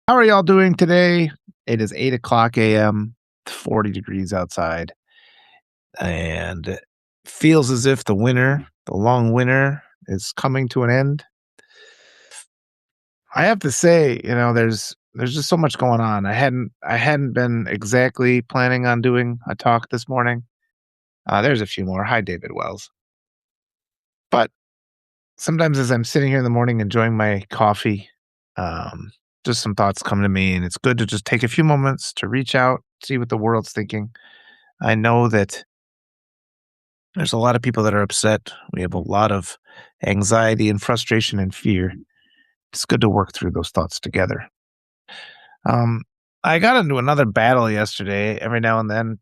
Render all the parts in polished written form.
How are y'all doing today? It is 8 o'clock a.m., 40 degrees outside, and it feels as if the long winter, is coming to an end. I have to say, there's just so much going on. I hadn't been exactly planning on doing a talk this morning. There's a few more. Hi, David Wells. But sometimes as I'm sitting here in the morning enjoying my coffee, um, just some thoughts come to me, and it's good to just take a few moments to reach out, see what the world's thinking. I know that there's a lot of people that are upset. We have a lot of anxiety and frustration and fear. It's good to work through those thoughts together. Um, I got into another battle yesterday. Every now and then,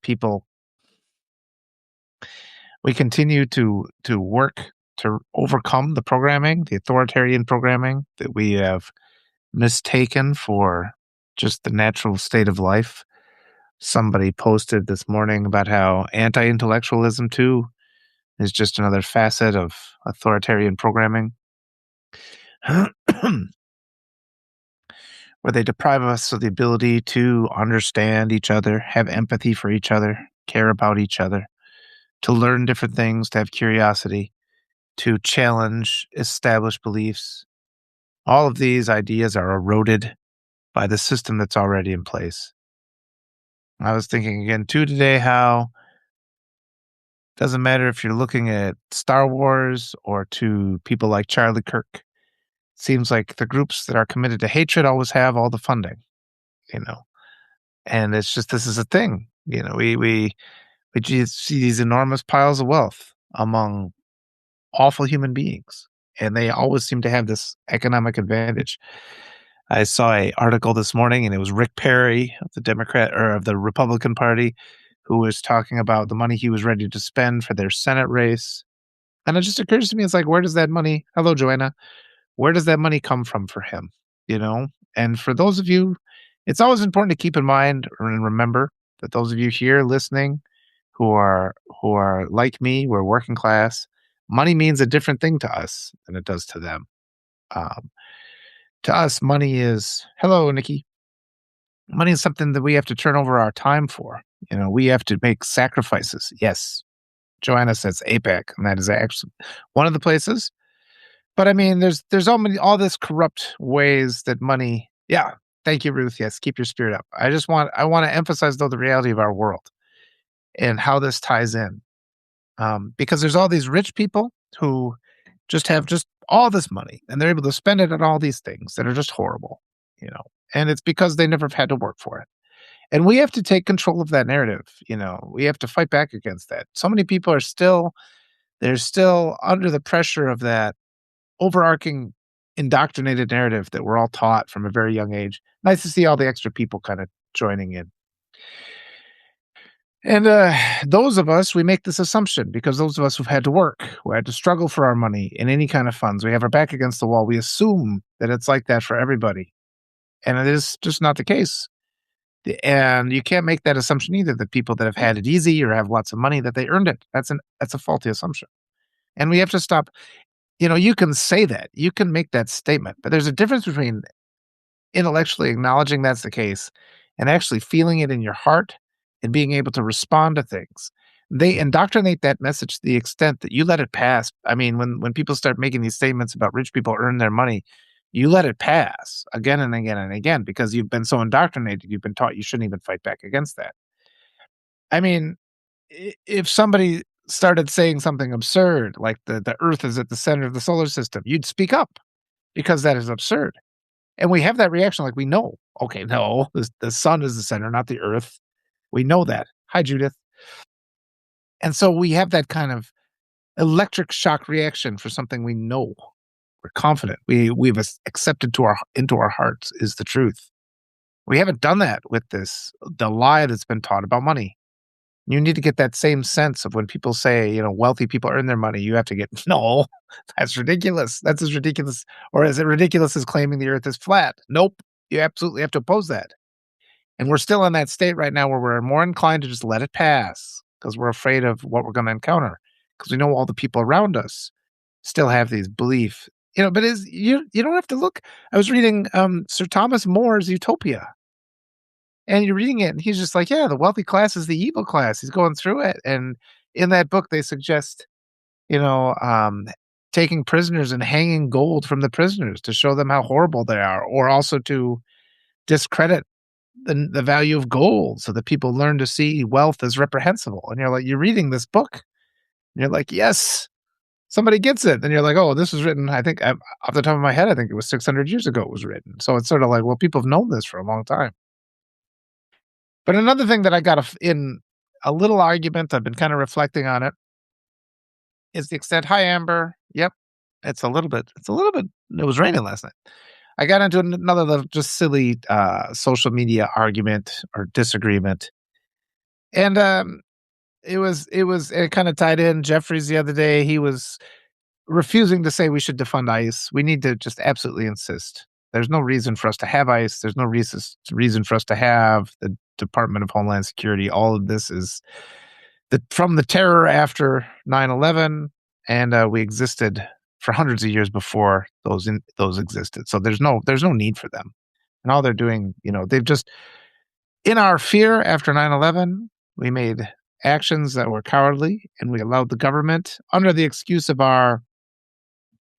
we continue to work to overcome the programming, the authoritarian programming that we have mistaken for just the natural state of life. Somebody posted this morning about how anti-intellectualism too is just another facet of authoritarian programming, where they deprive us of the ability to understand each other, have empathy for each other, care about each other, to learn different things, to have curiosity, to challenge established beliefs. All of these ideas are eroded by the system that's already in place. I was thinking again too today how doesn't matter if you're looking at Star Wars or to people like Charlie Kirk. Seems like the groups that are committed to hatred always have all the funding, you know. And it's just this is a thing. We just see these enormous piles of wealth among awful human beings. And they always seem to have this economic advantage. I saw a article this morning and it was Rick Perry of the Democrat or of the Republican Party who was talking about the money he was ready to spend for their Senate race. And it just occurs to me, it's like, where does that money hello, Joanna, where does that money come from for him? You know? And for those of you, it's always important to keep in mind and remember that those of you here listening who are like me, we're working class, money means a different thing to us than it does to them. Um, to us, money is hello, Nikki. Money is something that we have to turn over our time for. We have to make sacrifices. Yes, Joanna says APAC, and that is actually one of the places. But I mean, there's all this corrupt ways that money. Yeah, thank you, Ruth. Yes, keep your spirit up. I want to emphasize though the reality of our world and how this ties in, because there's all these rich people who just have just all this money and they're able to spend it on all these things that are just horrible, you know. And it's because they never have had to work for it. And we have to take control of that narrative. We have to fight back against that. So many people they're still under the pressure of that overarching indoctrinated narrative that we're all taught from a very young age. Nice to see all the extra people kind of joining in. And those of us, we make this assumption because those of us who've had to work, who had to struggle for our money in any kind of funds, we have our back against the wall. We assume that it's like that for everybody. And it is just not the case. And you can't make that assumption either that people that have had it easy or have lots of money that they earned it. That's a faulty assumption. And we have to stop. You can say that. You can make that statement, but there's a difference between intellectually acknowledging that's the case and actually feeling it in your heart and being able to respond to things. They indoctrinate that message to the extent that you let it pass. I mean, when people start making these statements about rich people earn their money, you let it pass again and again and again because you've been so indoctrinated. You've been taught you shouldn't even fight back against that. I mean, if somebody started saying something absurd like the Earth is at the center of the solar system, you'd speak up because that is absurd. And we have that reaction like we know, okay, no, the sun is the center, not the Earth. We know that. Hi, Judith. And so we have that kind of electric shock reaction for something we know. We're confident. We've accepted into our hearts is the truth. We haven't done that with the lie that's been taught about money. You need to get that same sense of when people say, wealthy people earn their money, you have to get, no, that's ridiculous. That's as ridiculous. Or is it ridiculous as claiming the earth is flat? Nope. You absolutely have to oppose that. And we're still in that state right now where we're more inclined to just let it pass because we're afraid of what we're going to encounter because we know all the people around us still have these belief But is you don't have to look. I was reading, Sir Thomas More's Utopia, and you're reading it, and he's just like, "Yeah, the wealthy class is the evil class." He's going through it, and in that book, they suggest, you know, um, taking prisoners and hanging gold from the prisoners to show them how horrible they are, or also to discredit the value of gold so that people learn to see wealth as reprehensible. And you're reading this book, and you're like, "Yes, somebody gets it." Then you're like, "Oh, this was written, I think, off the top of my head, I think it was 600 years ago it was written." So it's sort of like, well, people have known this for a long time. But another thing that I got in a little argument, I've been kind of reflecting on it, is the extent. Hi, Amber. Yep. It's a little bit, it was raining last night. I got into another just silly social media argument or disagreement. And it kind of tied in. Jeffries the other day, he was refusing to say we should defund ICE. We need to just absolutely insist. There's no reason for us to have ICE. There's no reason for us to have the Department of Homeland Security. All of this is from the terror after 9/11, and we existed for hundreds of years before those existed. So there's no need for them. And all they're doing, they've just, in our fear after 9/11, we made actions that were cowardly, and we allowed the government, under the excuse of our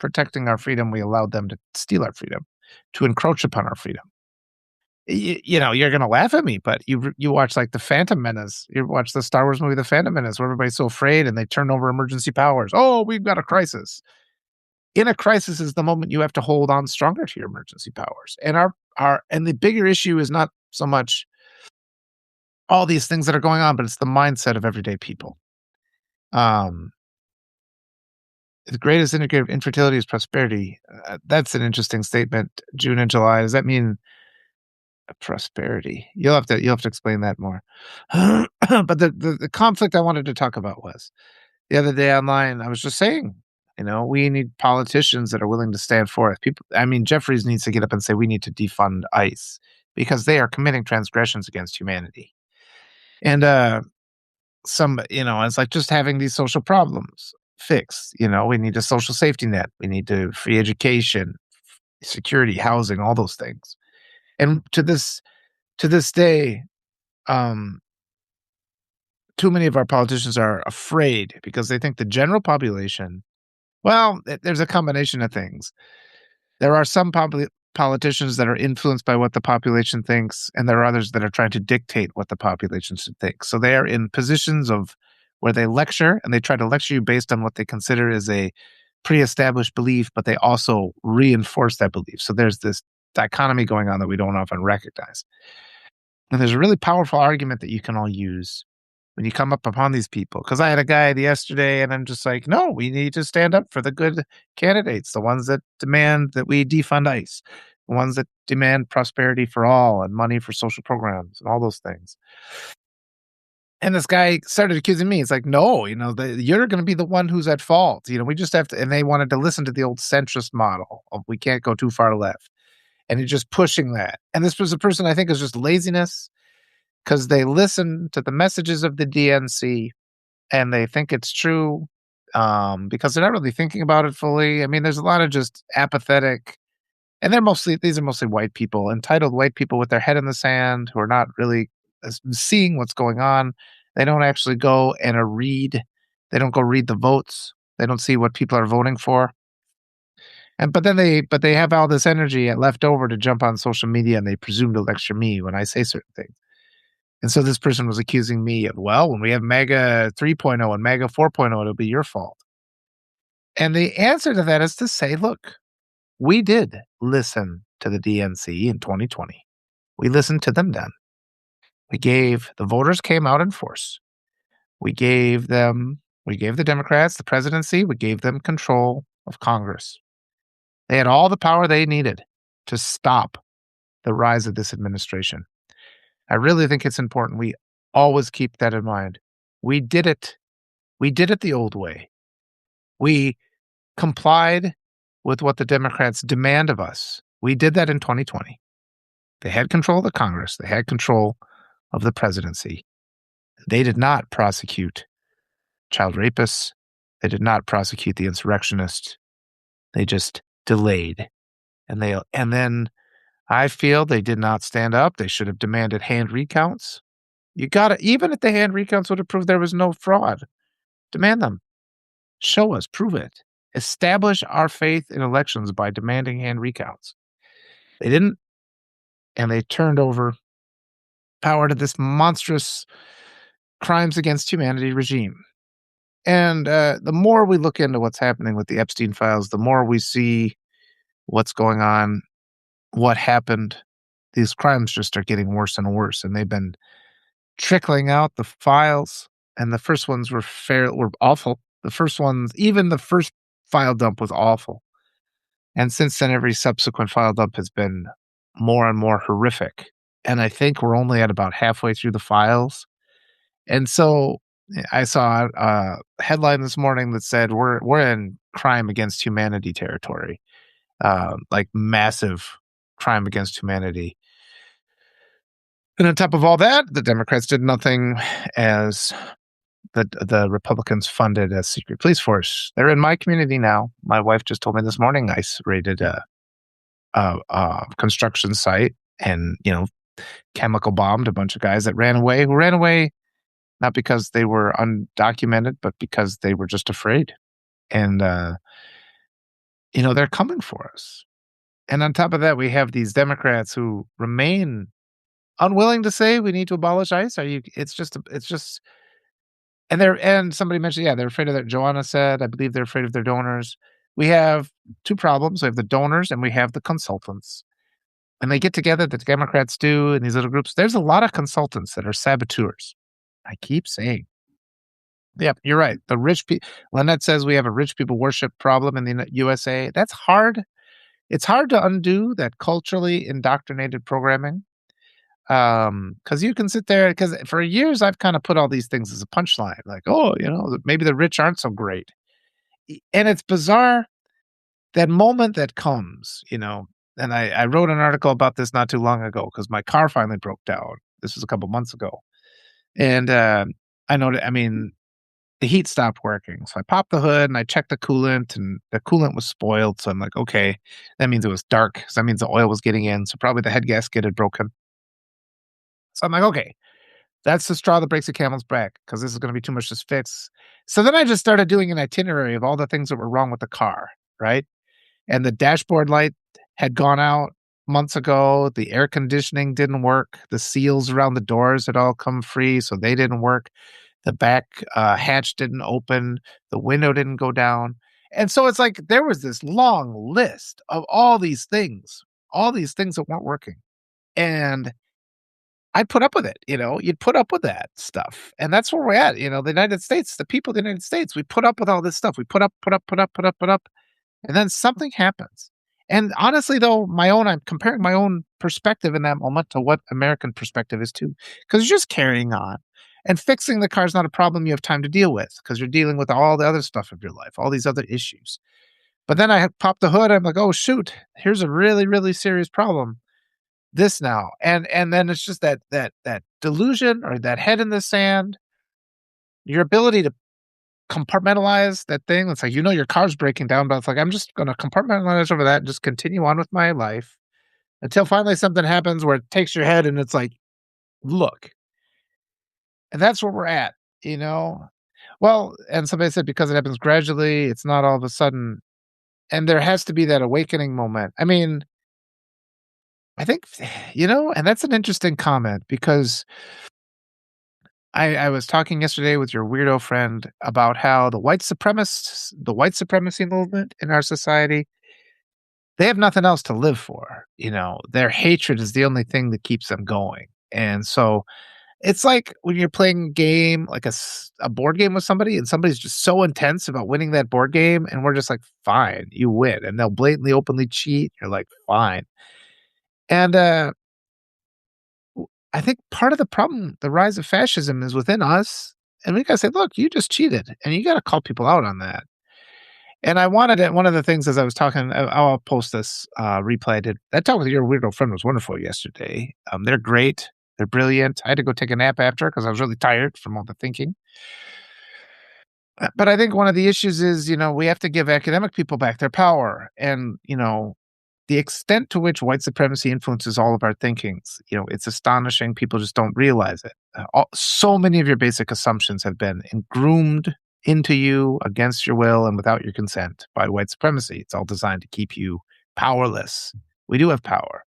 protecting our freedom, we allowed them to steal our freedom, to encroach upon our freedom. You're gonna laugh at me, but you watch, like, The Phantom Menace. You watch the Star Wars movie, The Phantom Menace, where everybody's so afraid and they turn over emergency powers. "Oh, we've got a crisis." In a crisis is the moment you have to hold on stronger to your emergency powers. And the bigger issue is not so much all these things that are going on, but it's the mindset of everyday people. Um, the greatest indicator of infertility is prosperity. That's an interesting statement. June and July. Does that mean prosperity? You'll have to explain that more. But the conflict I wanted to talk about was the other day online. I was just saying, we need politicians that are willing to stand forth. Jeffries needs to get up and say we need to defund ICE because they are committing transgressions against humanity. And it's like just having these social problems fixed. We need a social safety net. We need to free education, security, housing, all those things. And to this day, um, too many of our politicians are afraid because they think the general population. Well, there's a combination of things. There are some politicians that are influenced by what the population thinks, and there are others that are trying to dictate what the population should think. So they are in positions of where they lecture, and they try to lecture you based on what they consider is a pre-established belief, but they also reinforce that belief. So there's this dichotomy going on that we don't often recognize. And there's a really powerful argument that you can all use when you come up upon these people. Because I had a guy yesterday, and I'm just like, no, we need to stand up for the good candidates, the ones that demand that we defund ICE, the ones that demand prosperity for all and money for social programs and all those things. And this guy started accusing me. It's like, no, you're going to be the one who's at fault. We just have to. And they wanted to listen to the old centrist model of we can't go too far left. And he's just pushing that. And this was a person I think is just laziness because they listen to the messages of the DNC and they think it's true because they're not really thinking about it fully. There's a lot of just apathetic, and these are mostly white people, entitled white people with their head in the sand who are not really seeing what's going on. They don't actually go and read. They don't go read the votes. They don't see what people are voting for. But they have all this energy left over to jump on social media, and they presume to lecture me when I say certain things. And so this person was accusing me of, well, when we have MAGA 3.0 and MAGA 4.0, it'll be your fault. And the answer to that is to say, look, we did listen to the DNC in 2020. We listened to them then. The voters came out in force. We gave the Democrats the presidency. We gave them control of Congress. They had all the power they needed to stop the rise of this administration. I really think it's important we always keep that in mind. We did it. We did it the old way. We complied with what the Democrats demand of us. We did that in 2020. They had control of the Congress. They had control of the presidency. They did not prosecute child rapists. They did not prosecute the insurrectionists. They just delayed, and then I feel they did not stand up. They should have demanded hand recounts. You gotta even if the hand recounts would have proved there was no fraud, demand them. Show us, prove it. Establish our faith in elections by demanding hand recounts. They didn't, and they turned over power to this monstrous crimes against humanity regime. And the more we look into what's happening with the Epstein files, the more we see what's going on, what happened. These crimes just are getting worse and worse, and they've been trickling out the files. And the first ones were awful. The first ones, even the first file dump was awful. And since then, every subsequent file dump has been more and more horrific. And I think we're only at about halfway through the files. And so I saw a headline this morning that said we're in crime against humanity territory, like massive crime against humanity. And on top of all that, the Democrats did nothing as the Republicans funded a secret police force. They're in my community now. My wife just told me this morning I raided a construction site and chemical bombed a bunch of guys that ran away. Who ran away not because they were undocumented, but because they were just afraid. And they're coming for us. And on top of that, we have these Democrats who remain unwilling to say we need to abolish ICE. It's just and somebody mentioned, yeah, they're afraid of their Joanna said, I believe they're afraid of their donors. We have two problems. We have the donors and we have the consultants. When they get together, the Democrats do in these little groups, there's a lot of consultants that are saboteurs. I keep saying. Yep, you're right. The rich people. Lynette says we have a rich people worship problem in the USA. That's hard. It's hard to undo that culturally indoctrinated programming. Because you can sit there, because for years I've kind of put all these things as a punchline, like, oh, maybe the rich aren't so great. And it's bizarre that moment that comes, and I wrote an article about this not too long ago because my car finally broke down. This was a couple months ago. And I know that, the heat stopped working. So I popped the hood and I checked the coolant, and the coolant was spoiled. So I'm like, okay, that means it was dark. So that means the oil was getting in. So probably the head gasket had broken. So I'm like, okay, that's the straw that breaks the camel's back because this is going to be too much to fix. So then I just started doing an itinerary of all the things that were wrong with the car, right? And the dashboard light had gone out months ago. The air conditioning didn't work. The seals around the doors had all come free, so they didn't work. The back hatch didn't open. The window didn't go down. And so it's like there was this long list of all these things that weren't working. And I put up with it, you'd put up with that stuff. And that's where we're at, the United States, the people of the United States, we put up with all this stuff. We put up. And then something happens. And honestly, though, I'm comparing my own perspective in that moment to what American perspective is too, because you're just carrying on. And fixing the car is not a problem you have time to deal with because you're dealing with all the other stuff of your life, all these other issues. But then I popped the hood. I'm like, oh, shoot, here's a really, really serious problem. This now. And then it's just that delusion or that head in the sand, your ability to compartmentalize that thing. It's like, your car's breaking down, but it's like, I'm just going to compartmentalize over that and just continue on with my life until finally something happens where it takes your head and it's like, look. And that's where we're at, Well, and somebody said because it happens gradually, it's not all of a sudden. And there has to be that awakening moment. I think, and that's an interesting comment because I was talking yesterday with your weirdo friend about how the white supremacy movement in our society, they have nothing else to live for. Their hatred is the only thing that keeps them going. And so it's like when you're playing a game, like a board game with somebody, and somebody's just so intense about winning that board game, and we're just like, fine, you win. And they'll blatantly, openly cheat. You're like, fine. And I think part of the problem, the rise of fascism, is within us. And we gotta say, look, you just cheated, and you gotta call people out on that. And I wanted it. One of the things as I was talking, I'll post this replay I did. That talk with your weirdo friend was wonderful yesterday. They're great. They're brilliant. I had to go take a nap after because I was really tired from all the thinking. But I think one of the issues is, we have to give academic people back their power. And, the extent to which white supremacy influences all of our thinkings, it's astonishing. People just don't realize it. So many of your basic assumptions have been groomed into you against your will and without your consent by white supremacy. It's all designed to keep you powerless. We do have power.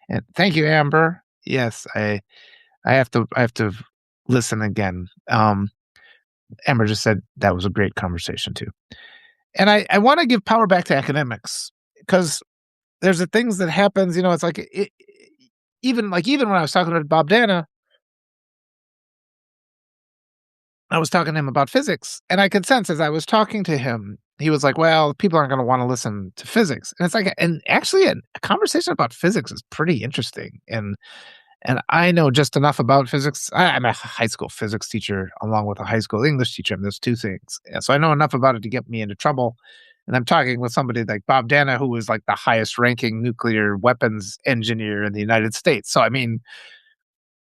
And thank you, Amber. Yes, I have to listen again. Amber just said that was a great conversation too. And I want to give power back to academics because there's the things that happens, it's like even when I was talking to Bob Dana, I was talking to him about physics, and I could sense as I was talking to him, he was like, "Well, people aren't going to want to listen to physics," and it's like, and actually, a conversation about physics is pretty interesting, and I know just enough about physics. I'm a high school physics teacher along with a high school English teacher. I'm those two things, and so I know enough about it to get me into trouble. And I'm talking with somebody like Bob Dana, who is like the highest ranking nuclear weapons engineer in the United States. So I mean,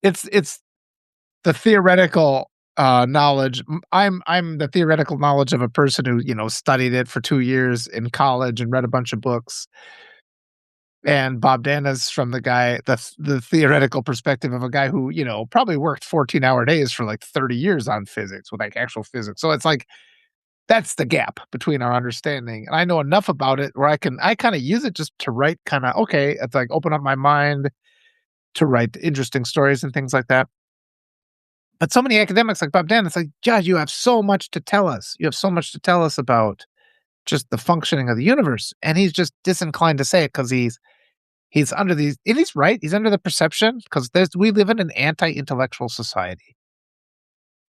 it's the theoretical knowledge. I'm the theoretical knowledge of a person who studied it for 2 years in college and read a bunch of books. And Bob Dana's from the theoretical perspective of a guy who probably worked 14-hour days for like 30 years on physics with like actual physics. So it's like that's the gap between our understanding. And I know enough about it where I kind of use it just to write okay, it's like open up my mind to write interesting stories and things like that. But so many academics like Bob Dan, it's like, "Josh, you have so much to tell us. You have so much to tell us about just the functioning of the universe." And he's just disinclined to say it because he's under these and he's right. He's under the perception because we live in an anti-intellectual society.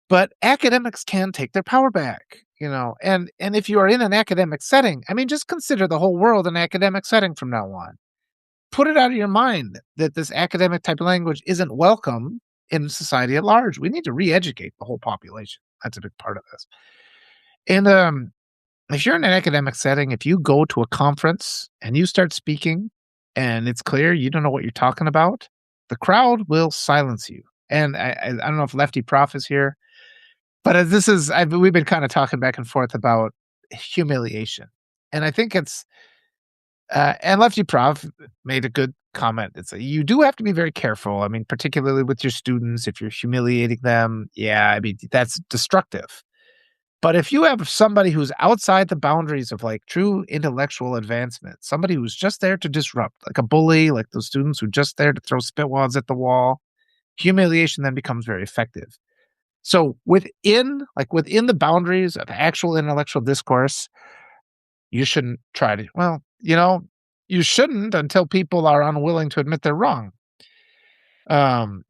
But academics can take their power back, and if you are in an academic setting, I mean, just consider the whole world an academic setting from now on. Put it out of your mind that this academic type of language isn't welcome in society at large. We need to re-educate the whole population. That's a big part of this. And if you're in an academic setting, if you go to a conference and you start speaking and it's clear you don't know what you're talking about, the crowd will silence you. And I don't know if Lefty Prof is here, but as we've been kind of talking back and forth about humiliation. And I think and Lefty Prof made a good comment. You do have to be very careful. I mean, particularly with your students, if you're humiliating them, yeah, I mean, that's destructive. But if you have somebody who's outside the boundaries of like true intellectual advancement, somebody who's just there to disrupt, like a bully, like those students who are just there to throw spitwads at the wall, humiliation then becomes very effective. So within the boundaries of actual intellectual discourse, you shouldn't try to, well, you shouldn't until people are unwilling to admit they're wrong. Um,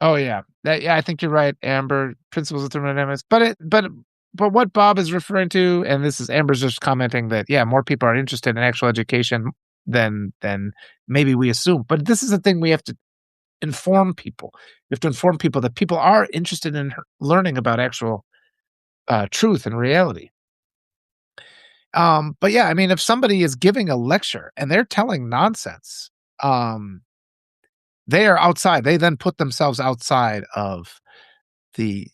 oh yeah, yeah, I think you're right, Amber. Principles of thermodynamics, but what Bob is referring to, and this is Amber's just commenting that yeah, more people are interested in actual education than maybe we assume. But this is the thing we have to inform people. We have to inform people that people are interested in learning about actual truth and reality. But yeah, I mean, if somebody is giving a lecture and they're telling nonsense, um, they are outside. They then put themselves outside of the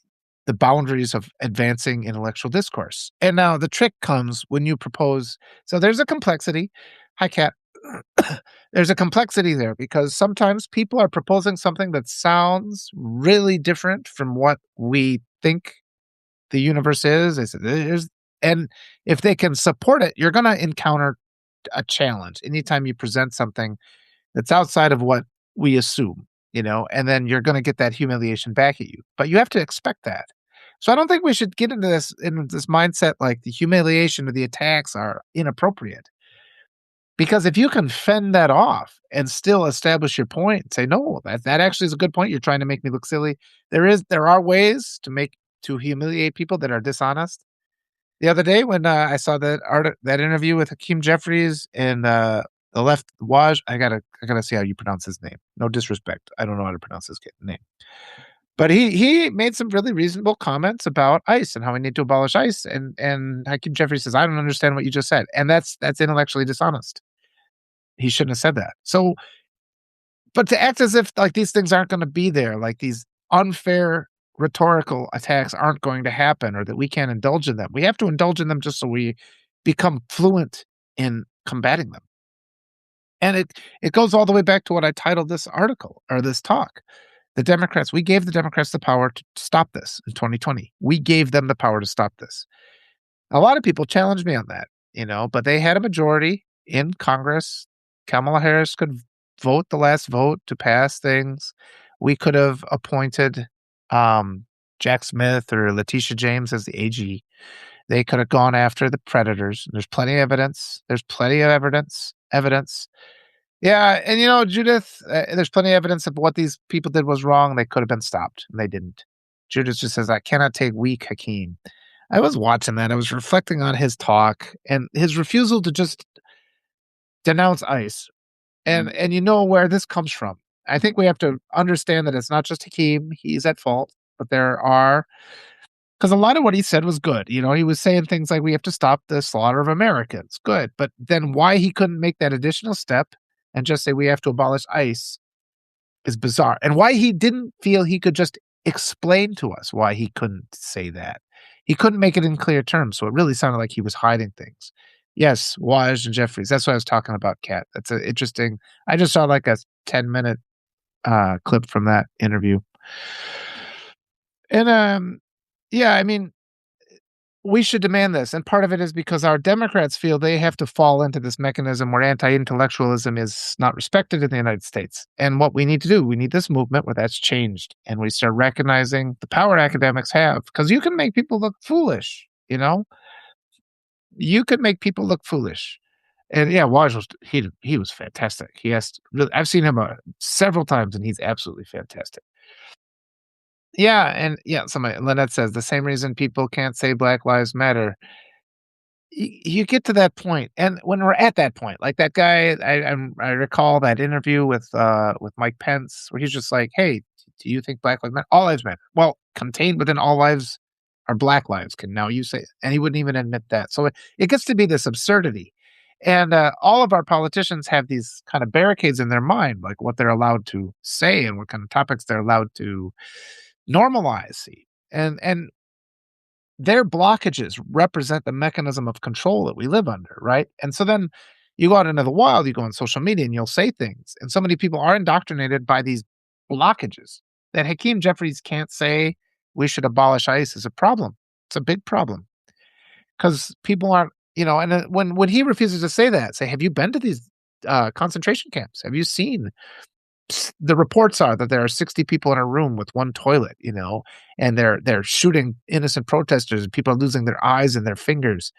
the boundaries of advancing intellectual discourse. And now the trick comes when you propose. So there's a complexity. Hi, Kat. There's a complexity there because sometimes people are proposing something that sounds really different from what we think the universe is. And if they can support it, you're going to encounter a challenge anytime you present something that's outside of what we assume, and then you're going to get that humiliation back at you. But you have to expect that. So I don't think we should get into this mindset like the humiliation or the attacks are inappropriate. Because if you can fend that off and still establish your point, say, no, that actually is a good point. You're trying to make me look silly. There are ways to humiliate people that are dishonest. The other day when I saw that interview with Hakeem Jeffries and the left Waj, I gotta see how you pronounce his name. No disrespect, I don't know how to pronounce his name, but he made some really reasonable comments about ICE and how we need to abolish ICE. And Hakeem Jeffries says, "I don't understand what you just said," and that's intellectually dishonest. He shouldn't have said that. So, but to act as if like these things aren't going to be there, like these unfair rhetorical attacks aren't going to happen or that we can't indulge in them. We have to indulge in them just so we become fluent in combating them. And it goes all the way back to what I titled this article or this talk. We gave the Democrats the power to stop this in 2020. We gave them the power to stop this. A lot of people challenged me on that, but they had a majority in Congress. Kamala Harris could vote the last vote to pass things. We could have appointed Jack Smith or Letitia James as the AG. They could have gone after the predators. There's plenty of evidence. There's plenty of evidence. Yeah, and Judith, there's plenty of evidence of what these people did was wrong. They could have been stopped, and they didn't. Judith just says, "I cannot take weak Hakeem." I was watching that. I was reflecting on his talk and his refusal to just denounce ICE. And you know where this comes from. I think we have to understand that it's not just Hakeem. He's at fault, but there are because a lot of what he said was good. He was saying things like we have to stop the slaughter of Americans. Good. But then why he couldn't make that additional step and just say we have to abolish ICE is bizarre. And why he didn't feel he could just explain to us why he couldn't say that. He couldn't make it in clear terms, so it really sounded like he was hiding things. Yes, Waj and Jeffries. That's what I was talking about, Kat. That's interesting. I just saw like a 10-minute clip from that interview. And yeah, I mean, we should demand this. And part of it is because our Democrats feel they have to fall into this mechanism where anti-intellectualism is not respected in the United States. And what we need to do, we need this movement where that's changed. And we start recognizing the power academics have. Because you can make people look foolish, You could make people look foolish. And yeah, Waj he was fantastic. I've seen him several times, and he's absolutely fantastic. Yeah, and yeah, Lynette says the same reason people can't say Black Lives Matter. You get to that point, and when we're at that point, like that guy, I recall that interview with Mike Pence, where he's just like, "Hey, do you think Black Lives Matter? All lives matter." Well, contained within all lives are Black lives. Can now you say? And he wouldn't even admit that. So it gets to be this absurdity, and all of our politicians have these kind of barricades in their mind, like what they're allowed to say and what kind of topics they're allowed to normalize. And their blockages represent the mechanism of control that we live under, right? And so then you go out into the wild, you go on social media and you'll say things. And so many people are indoctrinated by these blockages that Hakeem Jeffries can't say we should abolish ICE is a problem. It's a big problem because people aren't, and when he refuses to say that, say, have you been to these concentration camps? Have you seen the reports are that there are 60 people in a room with one toilet, and they're shooting innocent protesters and people are losing their eyes and their fingers.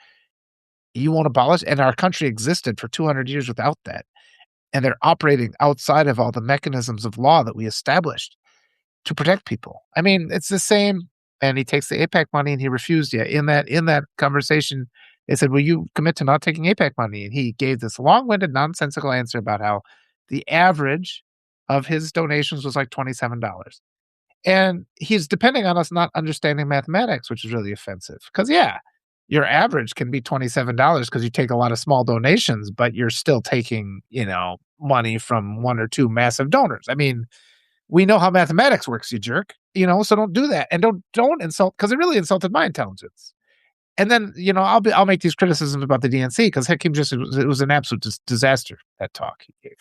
You won't abolish, and our country existed for 200 years without that. And they're operating outside of all the mechanisms of law that we established to protect people. I mean, it's the same. And he takes the APAC money and he refused. Yeah, in that conversation, they said, "Will you commit to not taking APAC money?" And he gave this long-winded, nonsensical answer about how the average of his donations was like $27. And he's depending on us not understanding mathematics, which is really offensive. Because, yeah, your average can be $27 because you take a lot of small donations, but you're still taking, money from one or two massive donors. I mean, we know how mathematics works, you jerk, so don't do that. And don't insult, because it really insulted my intelligence. And then, I'll make these criticisms about the DNC because Hakeem it was an absolute disaster, that talk he gave.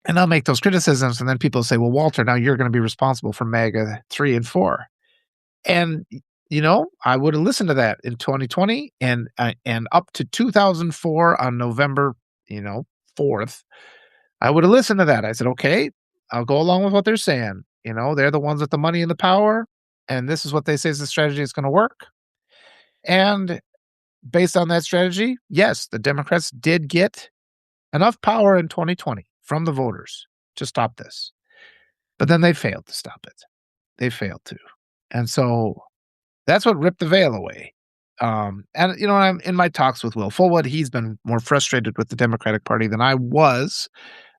And I'll make those criticisms, and then people say, "Well, Walter, now you're going to be responsible for MAGA 3 and 4." And, I would have listened to that in 2020 and up to 2004 on November, 4th. I would have listened to that. I said, "Okay, I'll go along with what they're saying. They're the ones with the money and the power, and this is what they say is the strategy that's going to work." And based on that strategy, yes, the Democrats did get enough power in 2020 from the voters to stop this. But then they failed to stop it. They failed to. And so that's what ripped the veil away. And, when I'm in my talks with Will Fullwood, he's been more frustrated with the Democratic Party than I was.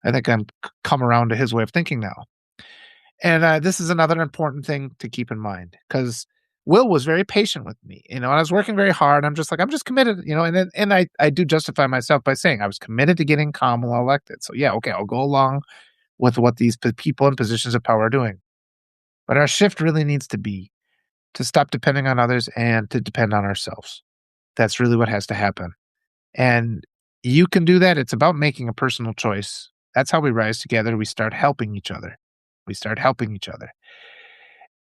I think I'm come around to his way of thinking now. And this is another important thing to keep in mind because Will was very patient with me, and I was working very hard. I'm just committed, and I do justify myself by saying I was committed to getting Kamala elected. So yeah, okay, I'll go along with what these people in positions of power are doing. But our shift really needs to be to stop depending on others and to depend on ourselves. That's really what has to happen. And you can do that. It's about making a personal choice. That's how we rise together. We start helping each other. We start helping each other.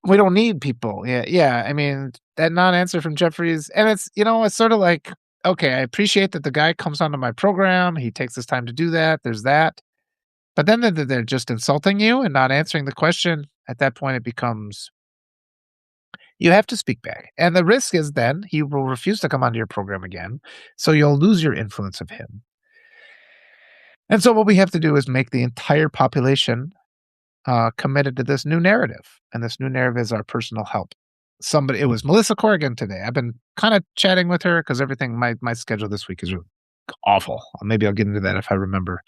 We don't need people. Yeah, yeah. I mean, that non-answer from Jeffries, and it's sort of like, okay, I appreciate that the guy comes onto my program. He takes his time to do that. There's that. But then they're just insulting you and not answering the question. At that point, it becomes you have to speak back. And the risk is then he will refuse to come onto your program again. So you'll lose your influence of him. And so what we have to do is make the entire population committed to this new narrative. And this new narrative is our personal help. It was Melissa Corrigan today. I've been kind of chatting with her because my schedule this week is really awful. Maybe I'll get into that if I remember.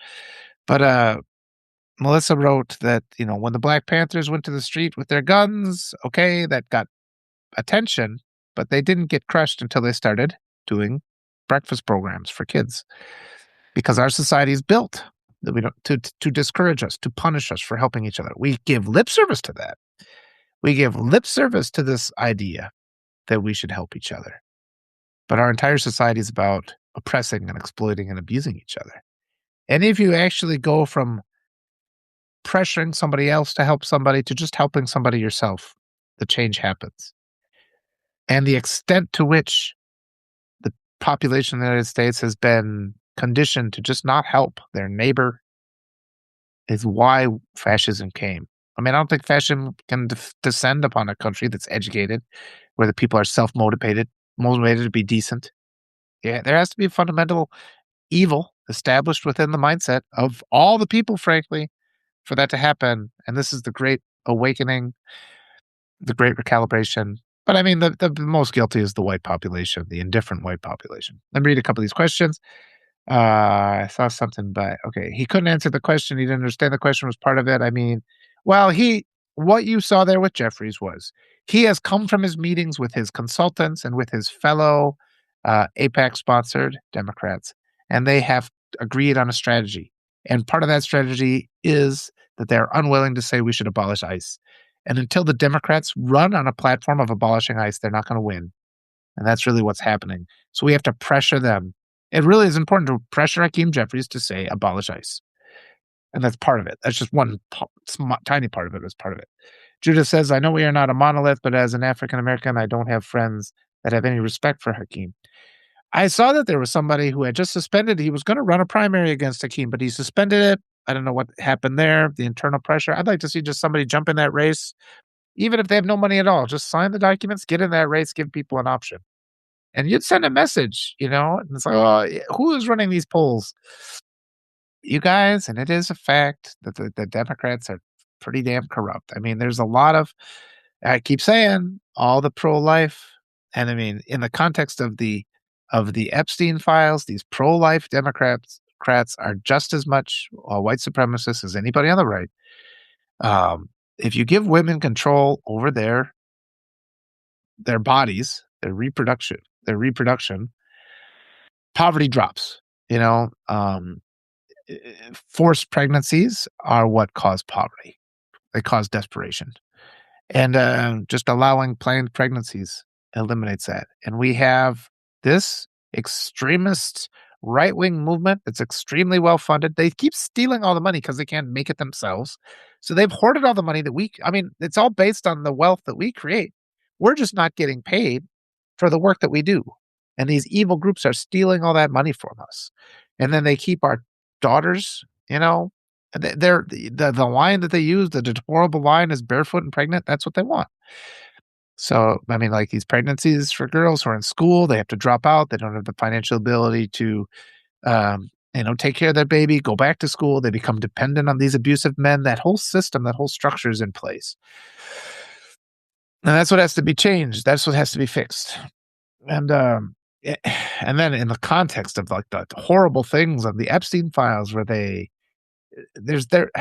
But Melissa wrote that, when the Black Panthers went to the street with their guns, okay, that got attention, but they didn't get crushed until they started doing breakfast programs for kids. Because our society is built that we don't to discourage us, to punish us for helping each other. We give lip service to that. We give lip service to this idea that we should help each other. But our entire society is about oppressing and exploiting and abusing each other. And if you actually go from pressuring somebody else to help somebody to just helping somebody yourself, the change happens. And the extent to which the population of the United States has been conditioned to just not help their neighbor is why fascism came. I mean, I don't think fascism can descend upon a country that's educated, where the people are self-motivated, motivated to be decent. Yeah, there has to be a fundamental evil established within the mindset of all the people, frankly, for that to happen. And this is the great awakening, the great recalibration. But I mean, the most guilty is the white population, the indifferent white population. Let me read a couple of these questions. I saw something, but okay. He couldn't answer the question. He didn't understand the question was part of it. I mean, well, what you saw there with Jeffries was he has come from his meetings with his consultants and with his fellow APAC sponsored Democrats, and they have agreed on a strategy. And part of that strategy is that they're unwilling to say we should abolish ICE. And until the Democrats run on a platform of abolishing ICE, they're not going to win. And that's really what's happening. So we have to pressure them. It really is important to pressure Hakeem Jeffries to say abolish ICE. And that's part of it. That's just one tiny part of it is part of it. Judith says, I know we are not a monolith, but as an African American, I don't have friends that have any respect for Hakeem. I saw that there was somebody who had just suspended. He was going to run a primary against Hakeem, but he suspended it. I don't know what happened there, the internal pressure. I'd like to see just somebody jump in that race, even if they have no money at all. Just sign the documents, get in that race, give people an option. And you'd send a message, and it's like, oh, who is running these polls? You guys, and it is a fact that the Democrats are pretty damn corrupt. I mean, there's a lot of, I keep saying, all the pro-life, and I mean, in the context of the Epstein files, these pro-life Democrats are just as much white supremacists as anybody on the right. If you give women control over their bodies, their reproduction, poverty drops. Forced pregnancies are what cause poverty. They cause desperation. And just allowing planned pregnancies eliminates that. And we have this extremist right-wing movement that's extremely well-funded. They keep stealing all the money because they can't make it themselves. So they've hoarded all the money it's all based on the wealth that we create. We're just not getting paid for the work that we do. And these evil groups are stealing all that money from us. And then they keep our daughters, the line that they use, the deplorable line is barefoot and pregnant. That's what they want. So, I mean, like these pregnancies for girls who are in school, they have to drop out. They don't have the financial ability to, take care of their baby, go back to school. They become dependent on these abusive men. That whole system, that whole structure is in place. And that's what has to be changed. That's what has to be fixed. And then in the context of like the horrible things of the Epstein files where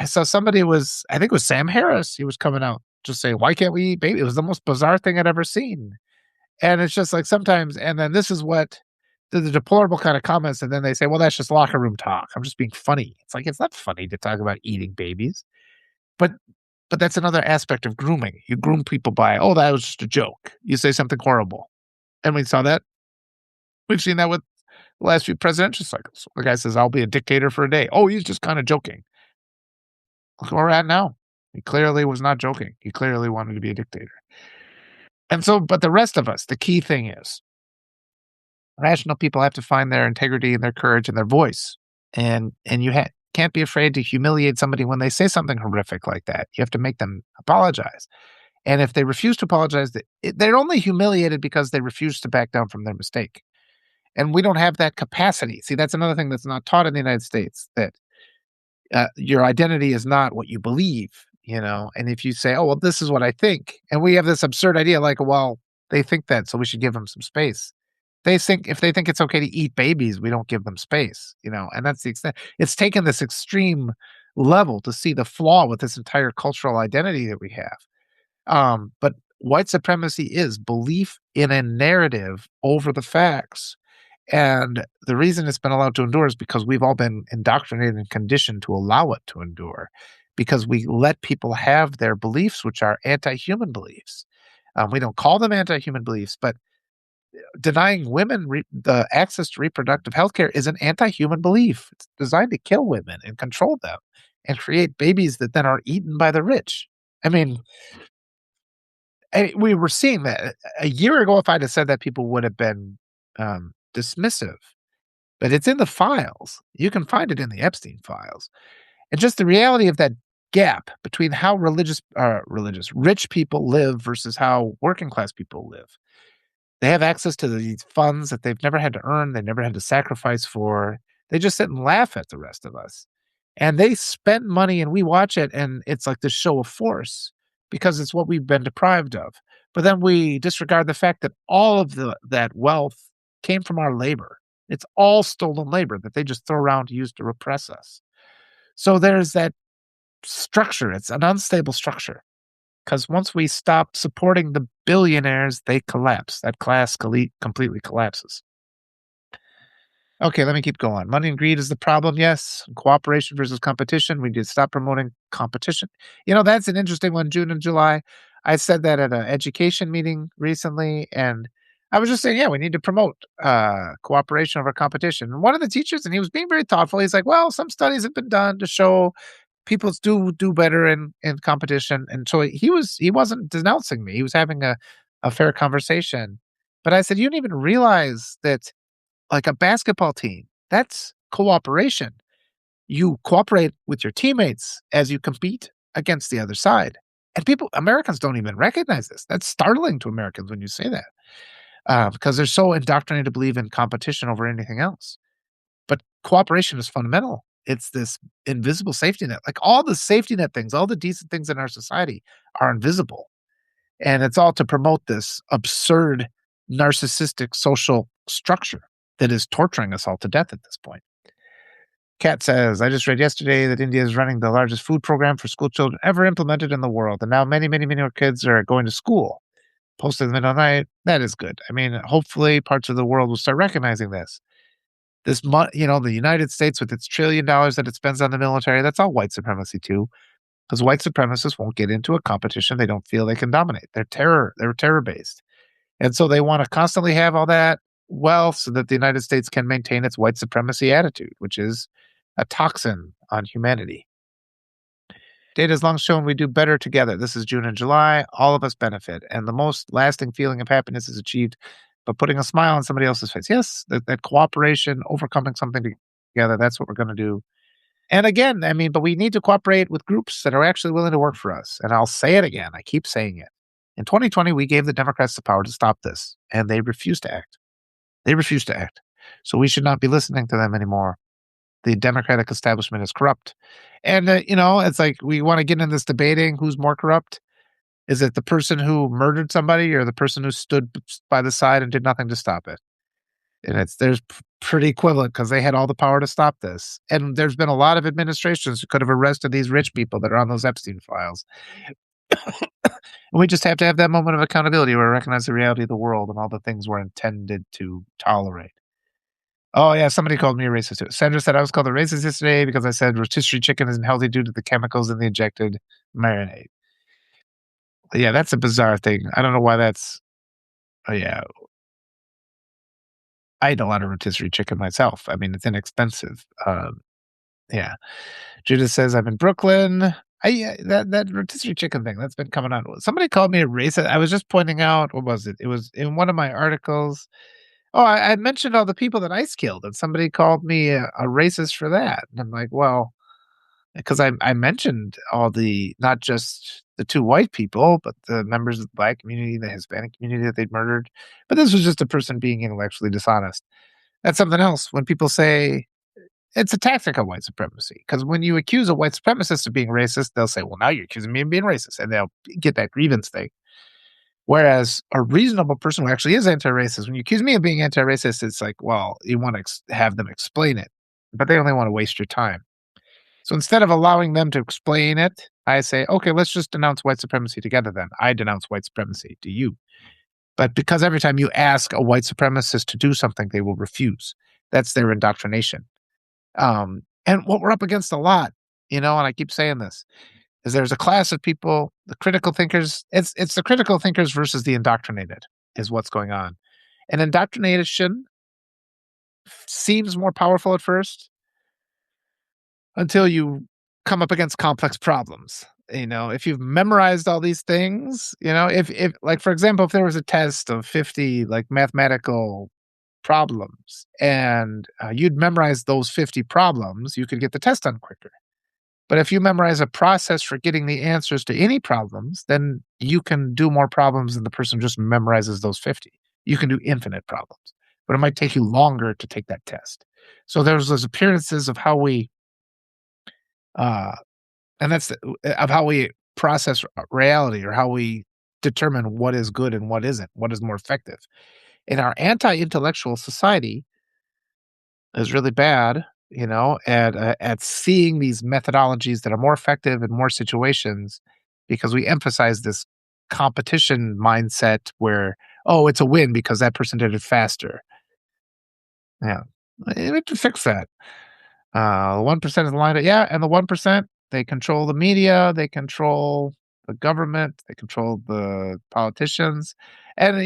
so somebody I think it was Sam Harris. He was coming out just saying, why can't we eat baby? It was the most bizarre thing I'd ever seen. And it's just like sometimes, and then this is what the deplorable kind of comments. And then they say, well, that's just locker room talk. I'm just being funny. It's like, it's not funny to talk about eating babies, but But that's another aspect of grooming. You groom people by, "Oh, that was just a joke." You say something horrible. And we saw that. We've seen that with the last few presidential cycles. The guy says, "I'll be a dictator for a day." "Oh, he's just kinda joking." Look where we're at now. He clearly was not joking. He clearly wanted to be a dictator. And so but the rest of us, the key thing is, rational people have to find their integrity and their courage and their voice. And you can't be afraid to humiliate somebody when they say something horrific like that. You have to make them apologize. And if they refuse to apologize, they're only humiliated because they refuse to back down from their mistake. And we don't have that capacity. See, that's another thing that's not taught in the United States, that your identity is not what you believe, you know? And if you say, "Oh, well, this is what I think," and we have this absurd idea like, well, they think that, so we should give them some space. They think if they think it's okay to eat babies, we don't give them space, you know? And that's the extent. It's taken this extreme level to see the flaw with this entire cultural identity that we have. But white supremacy is belief in a narrative over the facts. And the reason it's been allowed to endure is because we've all been indoctrinated and conditioned to allow it to endure, because we let people have their beliefs, which are anti human beliefs. We don't call them anti human beliefs, but denying women the access to reproductive health care is an anti human belief. It's designed to kill women and control them and create babies that then are eaten by the rich. I mean, we were seeing that a year ago. If I'd have said that, people would have been dismissive. But it's in the files. You can find it in the Epstein files. And just the reality of that gap between how rich people live versus how working class people live. They have access to these funds that they've never had to earn, they never had to sacrifice for. They just sit and laugh at the rest of us. And they spend money and we watch it and it's like this show of force because it's what we've been deprived of. But then we disregard the fact that all of that wealth came from our labor. It's all stolen labor that they just throw around to use to repress us. So there's that structure. It's an unstable structure. Because once we stop supporting the billionaires, they collapse. That class completely collapses. Okay, let me keep going. Money and greed is the problem. Yes. Cooperation versus competition. We did stop promoting competition. You know, that's an interesting one, June and July. I said that at an education meeting recently, and I was just saying, yeah, we need to promote cooperation over competition. And one of the teachers, and he was being very thoughtful, he's like, well, some studies have been done to show people do better in competition. And so he wasn't denouncing me. He was having a fair conversation. But I said, you don't even realize that like a basketball team, that's cooperation. You cooperate with your teammates as you compete against the other side. And Americans don't even recognize this. That's startling to Americans when you say that, because they're so indoctrinated to believe in competition over anything else. But cooperation is fundamental. It's this invisible safety net. Like all the safety net things, all the decent things in our society are invisible. And it's all to promote this absurd narcissistic social structure that is torturing us all to death at this point. Kat says, I just read yesterday that India is running the largest food program for school children ever implemented in the world. And now many more kids are going to school. Posted in the middle of the night. That is good. I mean, hopefully parts of the world will start recognizing this. The United States with its $1 trillion that it spends on the military, that's all white supremacy too. Because white supremacists won't get into a competition they don't feel they can dominate. They're terror based. And so they want to constantly have all that wealth so that the United States can maintain its white supremacy attitude, which is a toxin on humanity. Data has long shown we do better together. This is June and July. All of us benefit. And the most lasting feeling of happiness is achieved by putting a smile on somebody else's face. Yes, that cooperation, overcoming something together, that's what we're going to do. And again, I mean, but we need to cooperate with groups that are actually willing to work for us. And I'll say it again. I keep saying it. In 2020, we gave the Democrats the power to stop this, and they refused to act. They refused to act. So we should not be listening to them anymore. The Democratic establishment is corrupt. And, it's like we want to get in this debating who's more corrupt. Is it the person who murdered somebody or the person who stood by the side and did nothing to stop it? And there's pretty equivalent because they had all the power to stop this. And there's been a lot of administrations who could have arrested these rich people that are on those Epstein files. And we just have to have that moment of accountability where we recognize the reality of the world and all the things we're intended to tolerate. Oh, yeah, somebody called me a racist too. Sandra said I was called a racist yesterday because I said rotisserie chicken isn't healthy due to the chemicals in the injected marinade. Yeah, that's a bizarre thing. I don't know why that's oh, yeah. I eat a lot of rotisserie chicken myself. I mean, it's inexpensive. Yeah. Judith says, "I'm in Brooklyn." That rotisserie chicken thing that's been coming on. Somebody called me a racist. I was just pointing out what was it? It was in one of my articles. Oh, I mentioned all the people that ICE killed, and somebody called me a racist for that. And I'm like, well, because I mentioned all the not just the 2 white people, but the members of the Black community, the Hispanic community that they'd murdered. But this was just a person being intellectually dishonest. That's something else. When people say it's a tactic of white supremacy, because when you accuse a white supremacist of being racist, they'll say, "Well, now you're accusing me of being racist," and they'll get that grievance thing. Whereas a reasonable person who actually is anti-racist, when you accuse me of being anti-racist, it's like, well, you want to have them explain it, but they only want to waste your time. So instead of allowing them to explain it, I say, okay, let's just denounce white supremacy together then. I denounce white supremacy. Do you? But because every time you ask a white supremacist to do something, they will refuse. That's their indoctrination. And what we're up against a lot, and I keep saying this, is there's a class of people, the critical thinkers. It's the critical thinkers versus the indoctrinated is what's going on. And indoctrination seems more powerful at first until you come up against complex problems. If you've memorized all these things, if like for example, if there was a test of 50 like mathematical problems and you'd memorize those 50 problems, you could get the test done quicker. But if you memorize a process for getting the answers to any problems, then you can do more problems than the person who just memorizes those 50. You can do infinite problems, but it might take you longer to take that test. So there's those appearances of how we, uh, and that's of how we process reality or how we determine what is good and what isn't, what is more effective. In our anti-intellectual society, is really bad, at seeing these methodologies that are more effective in more situations because we emphasize this competition mindset where, oh, it's a win because that person did it faster. Yeah. We have to fix that. 1% is the line. Yeah. And the 1%, they control the media, they control the government, they control the politicians. And,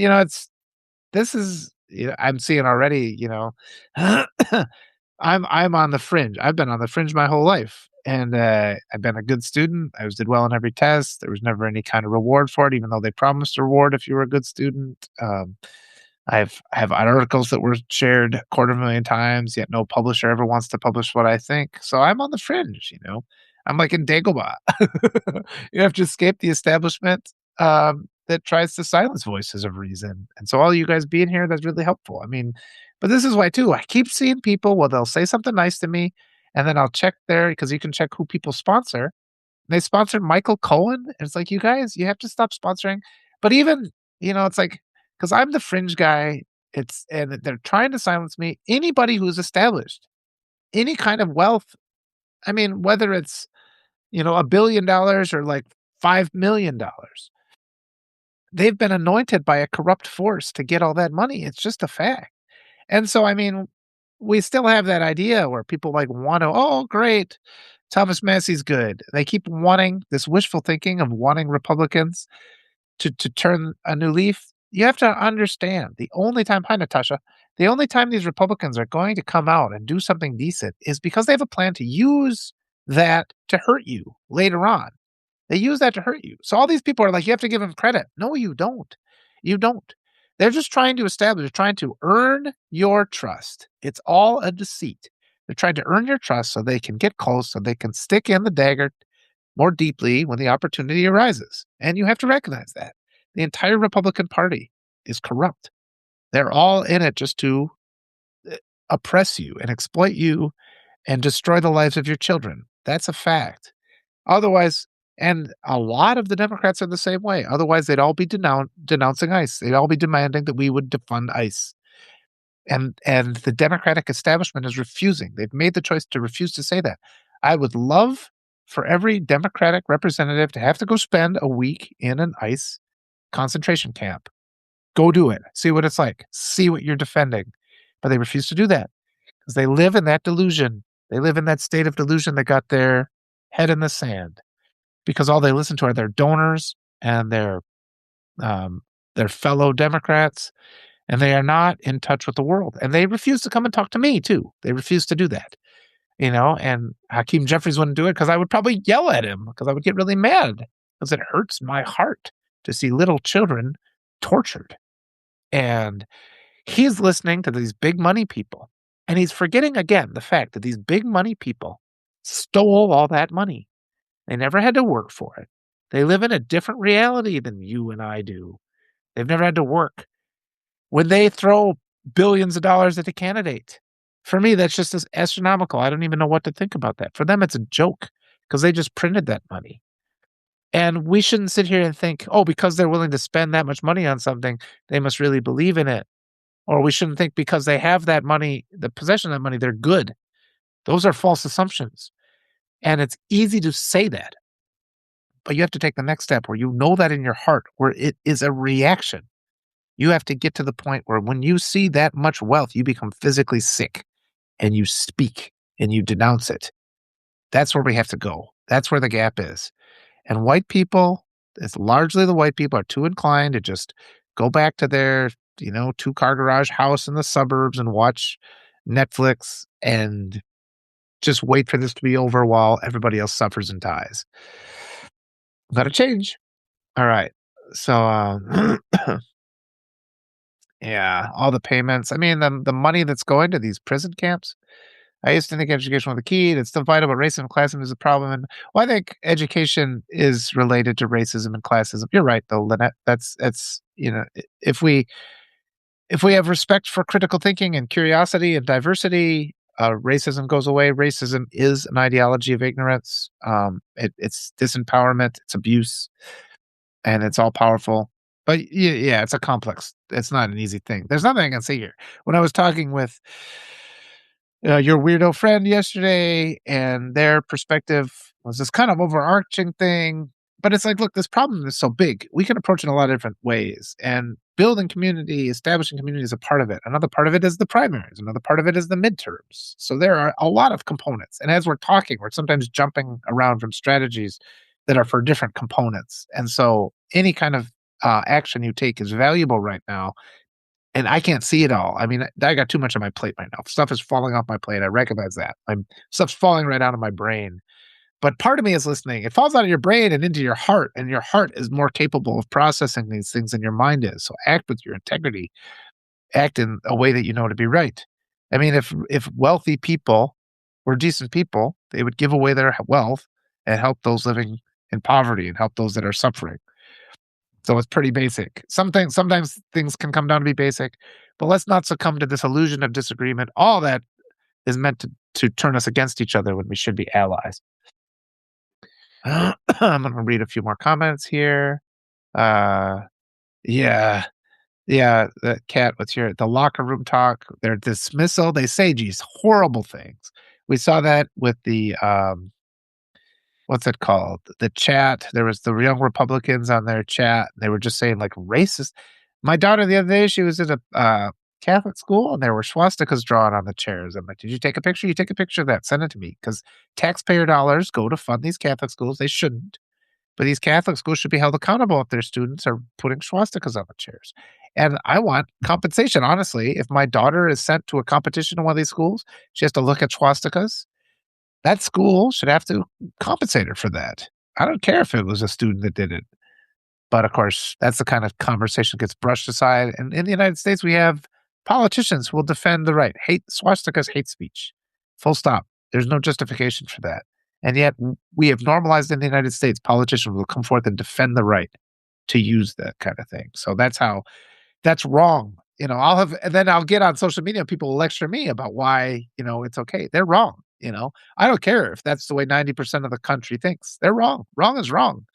this is, I'm seeing already, I'm on the fringe. I've been on the fringe my whole life, and, I've been a good student. I always did well on every test. There was never any kind of reward for it, even though they promised a reward if you were a good student. I have articles that were shared a quarter of a million times, yet no publisher ever wants to publish what I think. So I'm on the fringe. I'm like in Dagobah. You have to escape the establishment, that tries to silence voices of reason. And so all you guys being here, that's really helpful. I mean, but this is why too, I keep seeing people, well, they'll say something nice to me, and then I'll check there because you can check who people sponsor. They sponsored Michael Cohen. And it's like, you guys, you have to stop sponsoring. But even, it's like, because I'm the fringe guy, and they're trying to silence me. Anybody who's established any kind of wealth, I mean, whether it's, $1 billion or like $5 million, they've been anointed by a corrupt force to get all that money. It's just a fact. And so, I mean, we still have that idea where people like want to, oh, great, Thomas Massey's good. They keep wanting this wishful thinking of wanting Republicans to turn a new leaf. You have to understand the only time, hi, Natasha, the only time these Republicans are going to come out and do something decent is because they have a plan to use that to hurt you later on. They use that to hurt you. So all these people are like, you have to give them credit. No, you don't. You don't. They're just trying to establish, they're trying to earn your trust. It's all a deceit. They're trying to earn your trust so they can get close, so they can stick in the dagger more deeply when the opportunity arises. And you have to recognize that. The entire Republican Party is corrupt. They're all in it just to oppress you and exploit you and destroy the lives of your children. That's a fact. Otherwise, and a lot of the Democrats are the same way. Otherwise, they'd all be denouncing ICE. They'd all be demanding that we would defund ICE. And the Democratic establishment is refusing. They've made the choice to refuse to say that. I would love for every Democratic representative to have to go spend a week in an ICE concentration camp. Go do it. See what it's like. See what you're defending. But they refuse to do that because they live in that delusion. They live in that state of delusion that got their head in the sand because all they listen to are their donors and their fellow Democrats, and they are not in touch with the world. And they refuse to come and talk to me too. They refuse to do that. And Hakeem Jeffries wouldn't do it because I would probably yell at him because I would get really mad because it hurts my heart to see little children tortured. And he's listening to these big money people. And he's forgetting again the fact that these big money people stole all that money. They never had to work for it. They live in a different reality than you and I do. They've never had to work. When they throw billions of dollars at a candidate, for me, that's just as astronomical. I don't even know what to think about that. For them, it's a joke because they just printed that money. And we shouldn't sit here and think, oh, because they're willing to spend that much money on something, they must really believe in it. Or we shouldn't think because they have that money, the possession of that money, they're good. Those are false assumptions. And it's easy to say that. But you have to take the next step where you know that in your heart, where it is a reaction. You have to get to the point where when you see that much wealth, you become physically sick and you speak and you denounce it. That's where we have to go. That's where the gap is. And white people, it's largely the white people are too inclined to just go back to their, two-car garage house in the suburbs and watch Netflix and just wait for this to be over while everybody else suffers and dies. Got to change. All right. So, yeah, all the payments. I mean, the money that's going to these prison camps. I used to think education was the key. It's still vital, but racism and classism is a problem. And I think education is related to racism and classism. You're right, though, Lynette. That's if we have respect for critical thinking and curiosity and diversity, racism goes away. Racism is an ideology of ignorance. It's disempowerment. It's abuse, and it's all powerful. But yeah, it's a complex. It's not an easy thing. There's nothing I can say here. When I was talking with your weirdo friend yesterday, and their perspective was this kind of overarching thing. But it's like, look, this problem is so big. We can approach it in a lot of different ways. And building community, establishing community is a part of it. Another part of it is the primaries. Another part of it is the midterms. So there are a lot of components. And as we're talking, we're sometimes jumping around from strategies that are for different components. And so any kind of action you take is valuable right now, and I can't see it all. I mean, I got too much on my plate right now. Stuff is falling off my plate. I recognize that. Stuff's falling right out of my brain. But part of me is listening. It falls out of your brain and into your heart, and your heart is more capable of processing these things than your mind is. So act with your integrity. Act in a way that you know to be right. I mean, if wealthy people were decent people, they would give away their wealth and help those living in poverty and help those that are suffering. So it's pretty basic. Sometimes things can come down to be basic, but let's not succumb to this illusion of disagreement. All that is meant to turn us against each other when we should be allies. I'm going to read a few more comments here. Uh, yeah, yeah. The cat, what's here? The locker room talk, their dismissal. They say these horrible things. We saw that with the what's it called? The chat. There was the young Republicans on their chat. They were just saying like racist. My daughter the other day, she was at a Catholic school and there were swastikas drawn on the chairs. I'm like, did you take a picture? You take a picture of that. Send it to me because taxpayer dollars go to fund these Catholic schools. They shouldn't. But these Catholic schools should be held accountable if their students are putting swastikas on the chairs. And I want compensation, honestly. If my daughter is sent to a competition in one of these schools, she has to look at swastikas. That school should have to compensate her for that. I don't care if it was a student that did it. But of course, that's the kind of conversation that gets brushed aside. And in the United States, we have politicians who will defend the right. Hate swastikas, hate speech. Full stop. There's no justification for that. And yet we have normalized in the United States, politicians will come forth and defend the right to use that kind of thing. So that's wrong. And then I'll get on social media and people will lecture me about why, it's okay. They're wrong. I don't care if that's the way 90% of the country thinks. They're wrong. Wrong is wrong.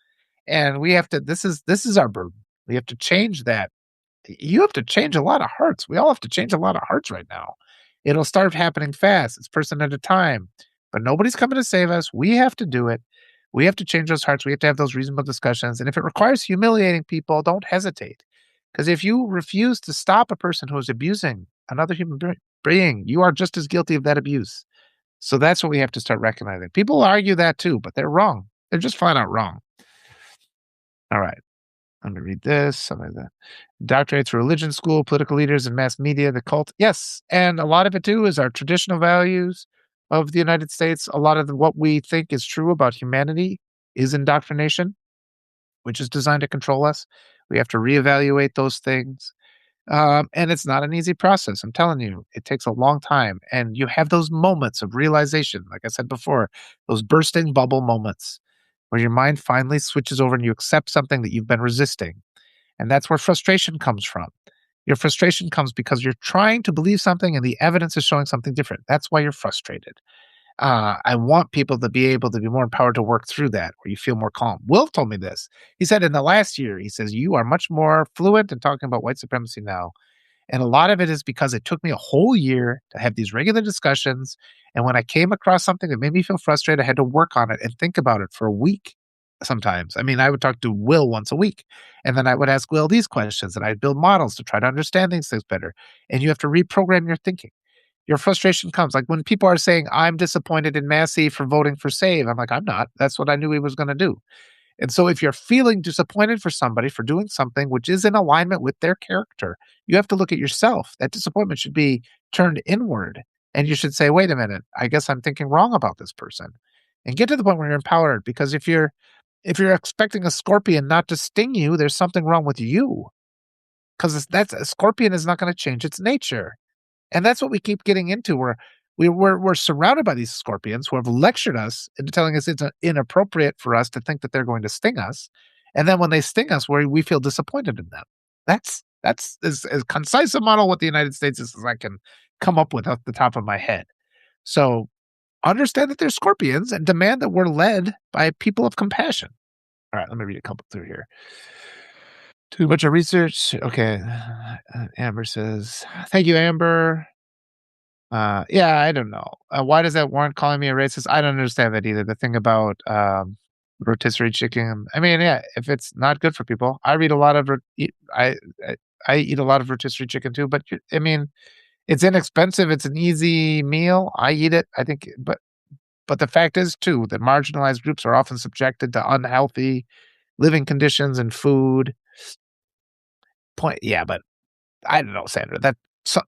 And we have to, this is our burden. We have to change that. You have to change a lot of hearts. We all have to change a lot of hearts right now. It'll start happening fast. It's person at a time. But nobody's coming to save us. We have to do it. We have to change those hearts. We have to have those reasonable discussions. And if it requires humiliating people, don't hesitate. Because if you refuse to stop a person who is abusing another human being, you are just as guilty of that abuse. So that's what we have to start recognizing. People argue that too, but they're wrong. They're just flat out wrong. All right. Let me read this. Something like that. Doctorates, religion school, political leaders, and mass media, the cult. Yes, and a lot of it too is our traditional values of the United States. A lot of what we think is true about humanity is indoctrination, which is designed to control us. We have to reevaluate those things. And it's not an easy process. I'm telling you, it takes a long time. And you have those moments of realization, like I said before, those bursting bubble moments where your mind finally switches over and you accept something that you've been resisting. And that's where frustration comes from. Your frustration comes because you're trying to believe something and the evidence is showing something different. That's why you're frustrated. I want people to be able to be more empowered to work through that, where you feel more calm. Will told me this. He said in the last year, he says, you are much more fluent in talking about white supremacy now. And a lot of it is because it took me a whole year to have these regular discussions. And when I came across something that made me feel frustrated, I had to work on it and think about it for a week sometimes. I mean, I would talk to Will once a week, and then I would ask Will these questions, and I'd build models to try to understand these things better. And you have to reprogram your thinking. Your frustration comes like when people are saying, I'm disappointed in Massey for voting for Save. I'm like, I'm not. That's what I knew he was going to do. And so if you're feeling disappointed for somebody for doing something which is in alignment with their character, you have to look at yourself. That disappointment should be turned inward. And you should say, wait a minute, I guess I'm thinking wrong about this person. And get to the point where you're empowered. Because if you're expecting a scorpion not to sting you, there's something wrong with you. Because that's a scorpion is not going to change its nature. And that's what we keep getting into. We're surrounded by these scorpions who have lectured us into telling us it's inappropriate for us to think that they're going to sting us. And then when they sting us, we feel disappointed in them. That's as concise a model what the United States is as I can come up with off the top of my head. So understand that they're scorpions and demand that we're led by people of compassion. All right, let me read a couple through here. Too much of research. Okay. Amber says, thank you, Amber. Yeah, I don't know. Why does that warrant calling me a racist? I don't understand that either. The thing about rotisserie chicken. I mean, yeah, if it's not good for people, I read a lot of. I I eat a lot of rotisserie chicken too, but I mean, it's inexpensive. It's an easy meal. I eat it. I think, but the fact is too that marginalized groups are often subjected to unhealthy living conditions and food. Point. Yeah, but I don't know, Sandra, that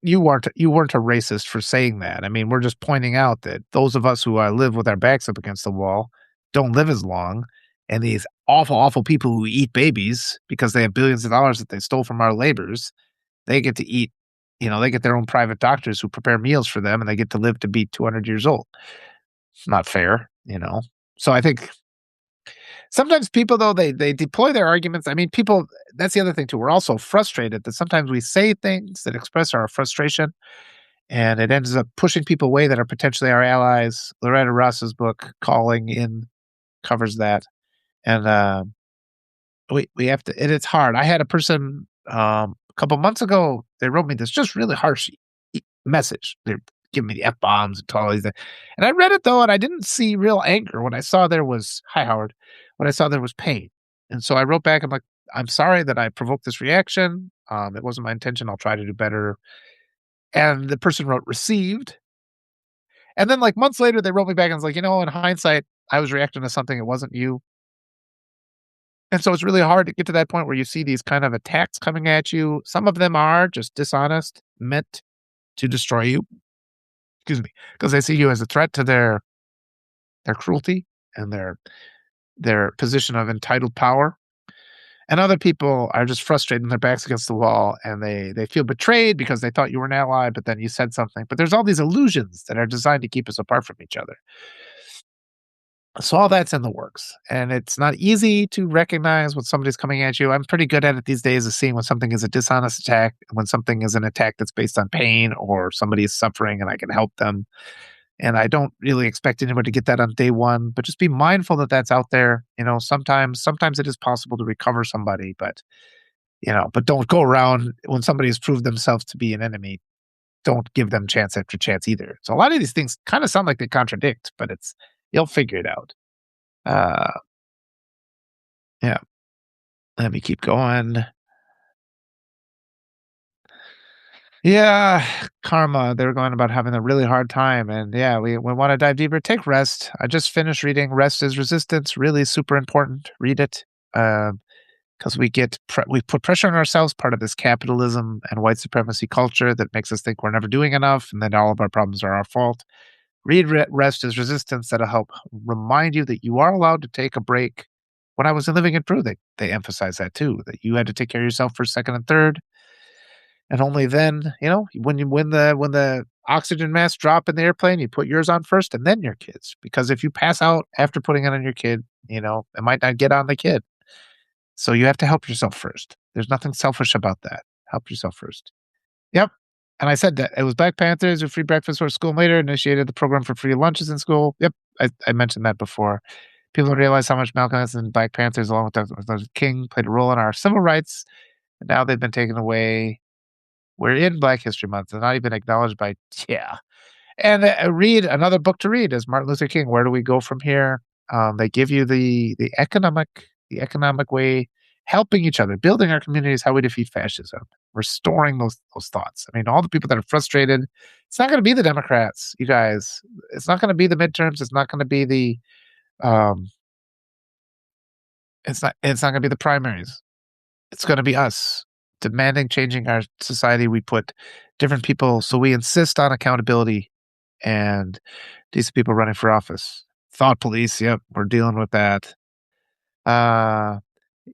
you weren't a racist for saying that. I mean, we're just pointing out that those of us who, live with our backs up against the wall don't live as long, and these awful, awful people who eat babies because they have billions of dollars that they stole from our laborers, they get to eat, they get their own private doctors who prepare meals for them, and they get to live to be 200 years old. It's not fair. So I think sometimes people though they deploy their arguments. I mean, people that's the other thing too. We're also frustrated that sometimes we say things that express our frustration and it ends up pushing people away that are potentially our allies. Loretta Ross's book Calling In covers that. And we have to and it's hard. I had a person a couple months ago, they wrote me this just really harsh message. They're giving me the F bombs and all these things. And I read it though, and I didn't see real anger. What I saw there was hi Howard. What I saw there was pain. And so I wrote back, I'm like, I'm sorry that I provoked this reaction. It wasn't my intention. I'll try to do better. And the person wrote received. And then like months later, they wrote me back and was like, in hindsight, I was reacting to something. It wasn't you. And so it's really hard to get to that point where you see these kind of attacks coming at you. Some of them are just dishonest, meant to destroy you. Excuse me, because they see you as a threat to their cruelty and their position of entitled power. And other people are just frustrated and their backs against the wall and they feel betrayed because they thought you were an ally, but then you said something. But there's all these illusions that are designed to keep us apart from each other. So all that's in the works. And it's not easy to recognize when somebody's coming at you. I'm pretty good at it these days of seeing when something is a dishonest attack, when something is an attack that's based on pain or somebody is suffering and I can help them. And I don't really expect anyone to get that on day one, but just be mindful that that's out there. Sometimes it is possible to recover somebody, but don't go around when somebody has proved themselves to be an enemy. Don't give them chance after chance either. So a lot of these things kind of sound like they contradict, but you'll figure it out. Uh, yeah. Let me keep going. Yeah, karma. They were going about having a really hard time. And yeah, we want to dive deeper. Take rest. I just finished reading Rest is Resistance. Really super important. Read it. because we put pressure on ourselves, part of this capitalism and white supremacy culture that makes us think we're never doing enough and that all of our problems are our fault. Read Rest is Resistance that'll help remind you that you are allowed to take a break. When I was living in Peru, they emphasized that too, that you had to take care of yourself first, second, and third. And only then, when the oxygen mask drop in the airplane, you put yours on first and then your kids. Because if you pass out after putting it on your kid, it might not get on the kid. So you have to help yourself first. There's nothing selfish about that. Help yourself first. Yep. And I said that it was Black Panthers with free breakfast for school later, initiated the program for free lunches in school. Yep. I mentioned that before. People don't realize how much Malcolm X and Black Panthers, along with Dr. Martin Luther King, played a role in our civil rights. And now they've been taken away. We're in Black History Month. They're not even acknowledged by, yeah. And read another book to read is Martin Luther King. Where do we go from here? They give you the economic way, helping each other, building our communities, how we defeat fascism, restoring those thoughts. I mean, all the people that are frustrated, it's not going to be the Democrats, you guys. It's not going to be the midterms. It's not going to be the um, it's not going to be the primaries. It's going to be us demanding changing our society. We put different people, so we insist on accountability and these people running for office. Thought police, yep, we're dealing with that.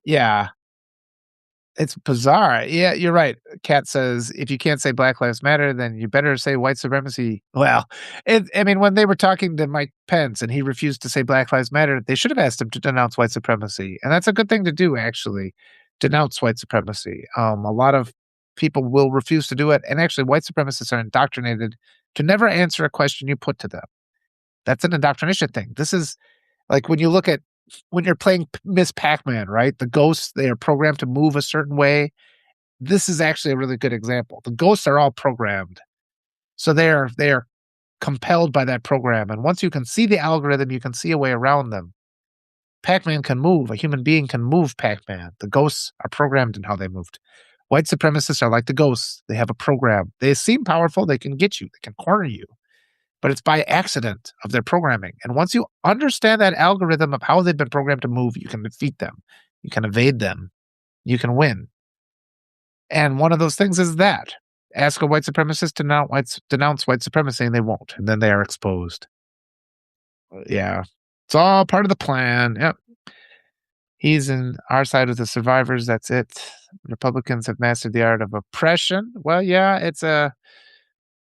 Yeah, it's bizarre. Yeah, you're right. Kat says, if you can't say Black Lives Matter, then you better say white supremacy. Well, I mean, when they were talking to Mike Pence and he refused to say Black Lives Matter, they should have asked him to denounce white supremacy. And that's a good thing to do, actually, denounce white supremacy. A lot of people will refuse to do it. And actually, white supremacists are indoctrinated to never answer a question you put to them. That's an indoctrination thing. This is like when you're playing Miss Pac-Man, right? The ghosts, they are programmed to move a certain way. This is actually a really good example. The ghosts are all programmed. So they are compelled by that program. And once you can see the algorithm, you can see a way around them. Pac-Man can move. A human being can move Pac-Man. The ghosts are programmed in how they moved. White supremacists are like the ghosts. They have a program. They seem powerful. They can get you. They can corner you. But it's by accident of their programming. And once you understand that algorithm of how they've been programmed to move, you can defeat them. You can evade them. You can win. And one of those things is that. Ask a white supremacist to denounce white supremacy, and they won't. And then they are exposed. Yeah. It's all part of the plan. Yep. He's in our side of the survivors. That's it. Republicans have mastered the art of oppression. Well, yeah,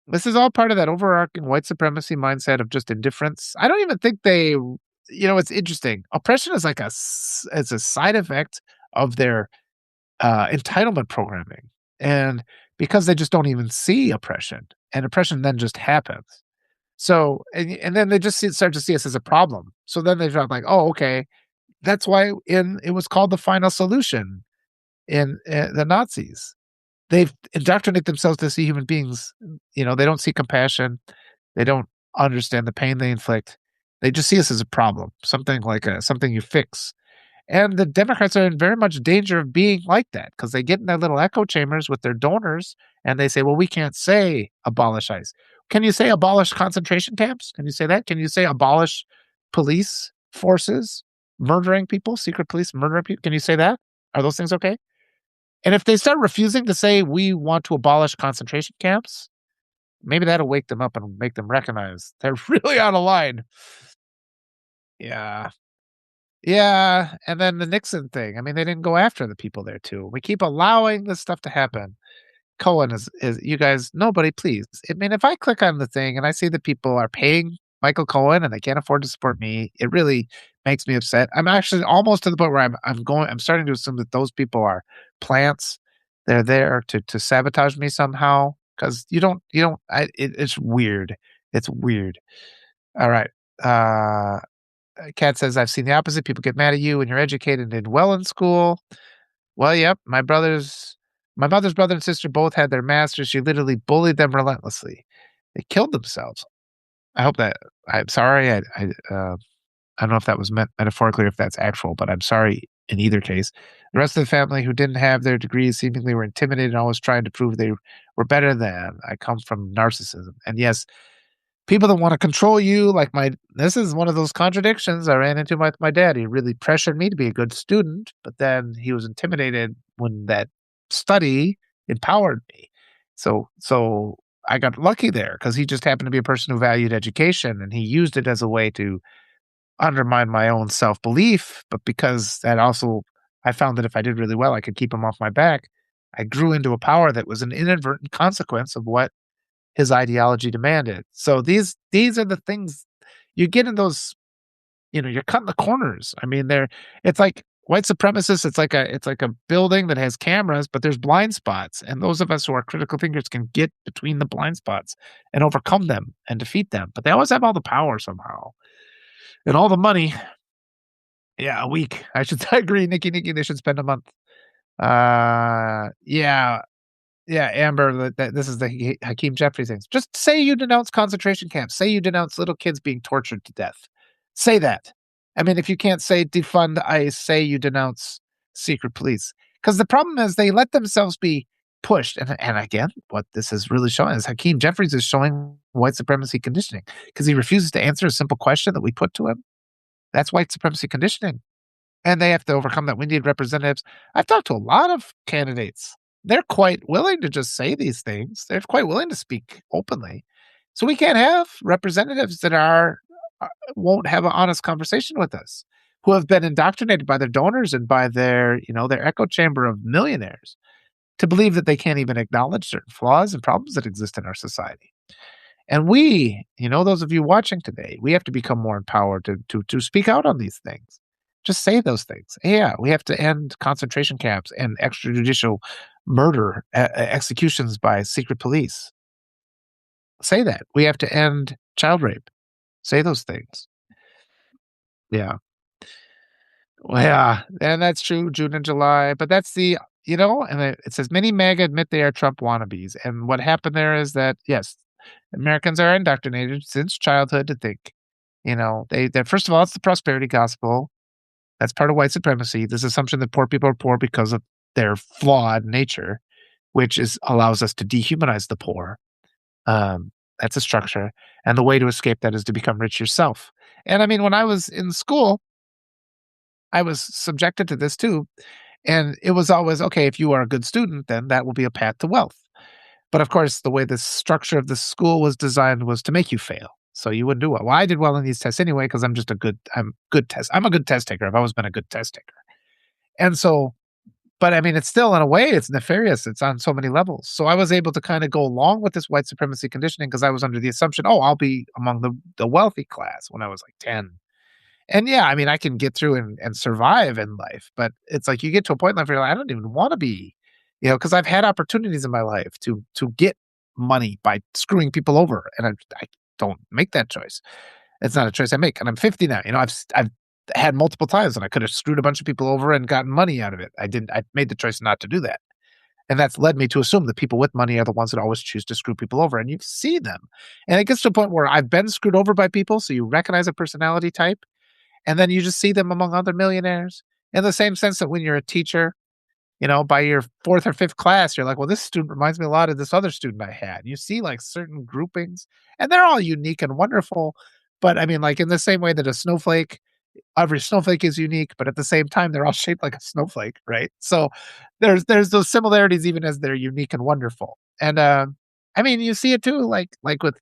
this is all part of that overarching white supremacy mindset of just indifference. I don't even think it's interesting. Oppression is it's a side effect of their entitlement programming. And because they just don't even see oppression, and oppression then just happens. So, and then they just start to see us as a problem. So then they're like, oh, okay, that's why it was called the final solution in the Nazis. They've indoctrinated themselves to see human beings. They don't see compassion. They don't understand the pain they inflict. They just see us as a problem, something something you fix. And the Democrats are in very much danger of being like that because they get in their little echo chambers with their donors and they say, well, we can't say abolish ICE. Can you say abolish concentration camps? Can you say that? Can you say abolish police forces murdering people, secret police murdering people? Can you say that? Are those things okay? And if they start refusing to say we want to abolish concentration camps, maybe that'll wake them up and make them recognize they're really out of line. Yeah. Yeah. And then the Nixon thing. I mean, they didn't go after the people there too. We keep allowing this stuff to happen. Cohen is you guys, nobody, please. I mean, if I click on the thing and I see that people are paying Michael Cohen and they can't afford to support me, it really makes me upset. I'm actually almost to the point where I'm starting to assume that those people are plants. They're there to sabotage me somehow because it's weird. It's weird. All right. Kat says, I've seen the opposite. People get mad at you when you're educated and did well in school. Well, yep. My mother's brother and sister both had their masters. She literally bullied them relentlessly. They killed themselves. I hope that I'm sorry. I don't know if that was meant metaphorically or if that's actual, but I'm sorry in either case. The rest of the family who didn't have their degrees seemingly were intimidated and always trying to prove they were better than. I come from narcissism. And yes, People that wanna control you, like my this is one of those contradictions I ran into with my dad. He really pressured me to be a good student, but then he was intimidated when that study empowered me. So I got lucky there because he just happened to be a person who valued education, and he used it as a way to undermine my own self-belief, but because that also I found that if I did really well, I could keep him off my back, I grew into a power that was an inadvertent consequence of what his ideology demanded. So these are the things you get in those, you're cutting the corners. I mean, it's like white supremacists, it's like a building that has cameras, but there's blind spots. And those of us who are critical thinkers can get between the blind spots and overcome them and defeat them. But they always have all the power somehow. And all the money. Yeah, a week. I agree, Nikki, they should spend a month. Yeah. Yeah, Amber, that this is the Hakeem Jeffries things. Just say you denounce concentration camps. Say you denounce little kids being tortured to death. Say that. I mean, if you can't say defund ICE, say you denounce secret police. Because the problem is they let themselves be pushed. And again, what this is really showing is Hakeem Jeffries is showing white supremacy conditioning because he refuses to answer a simple question that we put to him. That's white supremacy conditioning. And they have to overcome that. We need representatives. I've talked to a lot of candidates. They're quite willing to just say these things. They're quite willing to speak openly. So we can't have representatives that won't have an honest conversation with us, who have been indoctrinated by their donors and by their echo chamber of millionaires to believe that they can't even acknowledge certain flaws and problems that exist in our society. And those of you watching today, we have to become more empowered to speak out on these things. Just say those things. Yeah, we have to end concentration camps and extrajudicial murder, executions by secret police. Say that. We have to end child rape. Say those things. Yeah. Well, yeah, and that's true, June and July, but that's and it says many MAGA admit they are Trump wannabes. And what happened there is that, yes, Americans are indoctrinated since childhood to think, that first of all, it's the prosperity gospel. That's part of white supremacy. This assumption that poor people are poor because of their flawed nature, which allows us to dehumanize the poor. That's a structure. And the way to escape that is to become rich yourself. And I mean, when I was in school, I was subjected to this too. And it was always, okay, if you are a good student, then that will be a path to wealth. But of course, the way the structure of the school was designed was to make you fail. So you wouldn't do well. Well, I did well in these tests anyway because I'm a good test taker. I've always been a good test taker. And so, but I mean, it's still in a way, it's nefarious. It's on so many levels. So I was able to kind of go along with this white supremacy conditioning because I was under the assumption, oh, I'll be among the wealthy class when I was like 10. And yeah, I mean, I can get through and survive in life, but it's like you get to a point in life where you're like, I don't even want to be, because I've had opportunities in my life to get money by screwing people over, and I don't make that choice. It's not a choice I make, and I'm 50 now. I've had multiple times, and I could have screwed a bunch of people over and gotten money out of it. I didn't. I made the choice not to do that, and that's led me to assume that people with money are the ones that always choose to screw people over, and you see them, and it gets to a point where I've been screwed over by people, so you recognize a personality type. And then you just see them among other millionaires in the same sense that when you're a teacher, by your fourth or fifth class, you're like, well, this student reminds me a lot of this other student I had. You see like certain groupings and they're all unique and wonderful. But I mean, like in the same way that every snowflake is unique, but at the same time, they're all shaped like a snowflake, right? So there's those similarities even as they're unique and wonderful. And I mean, you see it too, like with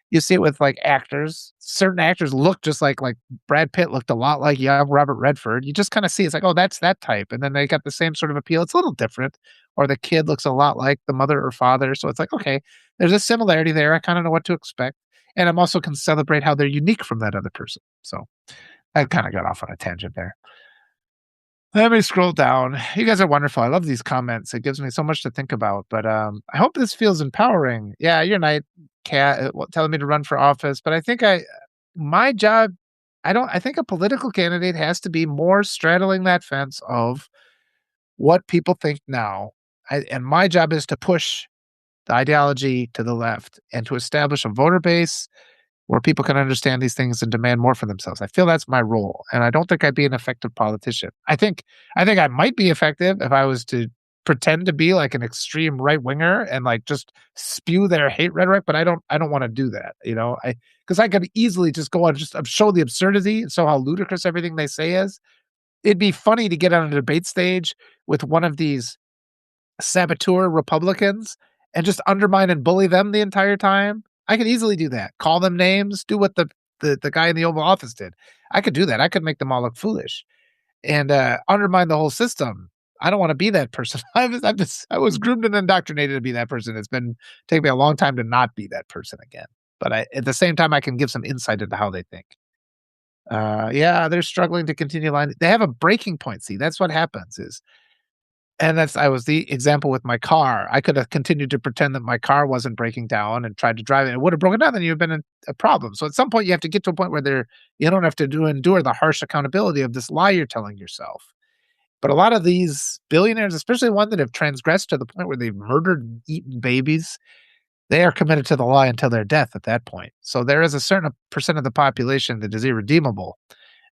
you see it with, like, actors. Certain actors look just like Brad Pitt looked a lot like young Robert Redford. You just kinda see it's like, "Oh, that's that type," and then they got the same sort of appeal. It's a little different, or the kid looks a lot like the mother or father, so it's like, "Okay, there's a similarity there. I kinda know what to expect," and I'm also can celebrate how they're unique from that other person. So, I kinda got off on a tangent there. Let me scroll down. You guys are wonderful. I love these comments. It gives me so much to think about. But I hope this feels empowering. Yeah, you're right, Cat, telling me to run for office. But I think my job, I think a political candidate has to be more straddling that fence of what people think now. And my job is to push the ideology to the left and to establish a voter base where people can understand these things and demand more for themselves. I feel that's my role, and I don't think I'd be an effective politician. I think I might be effective if I was to pretend to be like an extreme right winger and like just spew their hate rhetoric, but I don't want to do that, you know. I because I could easily just go on just show the absurdity and show how ludicrous everything they say is. It'd be funny to get on a debate stage with one of these saboteur Republicans and just undermine and bully them the entire time. I could easily do that. Call them names, do what the guy in the Oval Office did. I could do that. I could make them all look foolish and undermine the whole system. I don't want to be that person. I was groomed and indoctrinated to be that person. It's been taking me a long time to not be that person again. But at the same time, I can give some insight into how they think. Yeah, they're struggling to continue line. They have a breaking point. See, that's what happens is, and that's I was the example with my car. I could have continued to pretend that my car wasn't breaking down and tried to drive it. It would have broken down, then you've been in a problem. So at some point, you have to get to a point where you don't have to endure the harsh accountability of this lie you're telling yourself. But a lot of these billionaires, especially one that have transgressed to the point where they've murdered and eaten babies, they are committed to the lie until their death at that point. So there is a certain percent of the population that is irredeemable,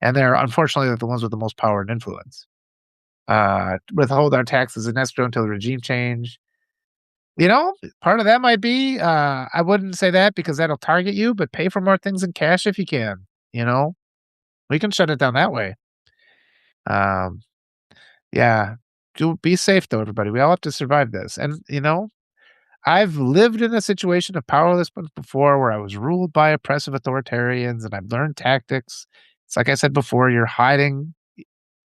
and they're unfortunately the ones with the most power and influence. Withhold our taxes in escrow until the regime change. You know, part of that might be, I wouldn't say that because that'll target you, but pay for more things in cash if you can. You know, we can shut it down that way. Um, yeah. Do be safe though, everybody. We all have to survive this. And you know, I've lived in a situation of powerlessness before where I was ruled by oppressive authoritarians and I've learned tactics. It's like I said before, you're hiding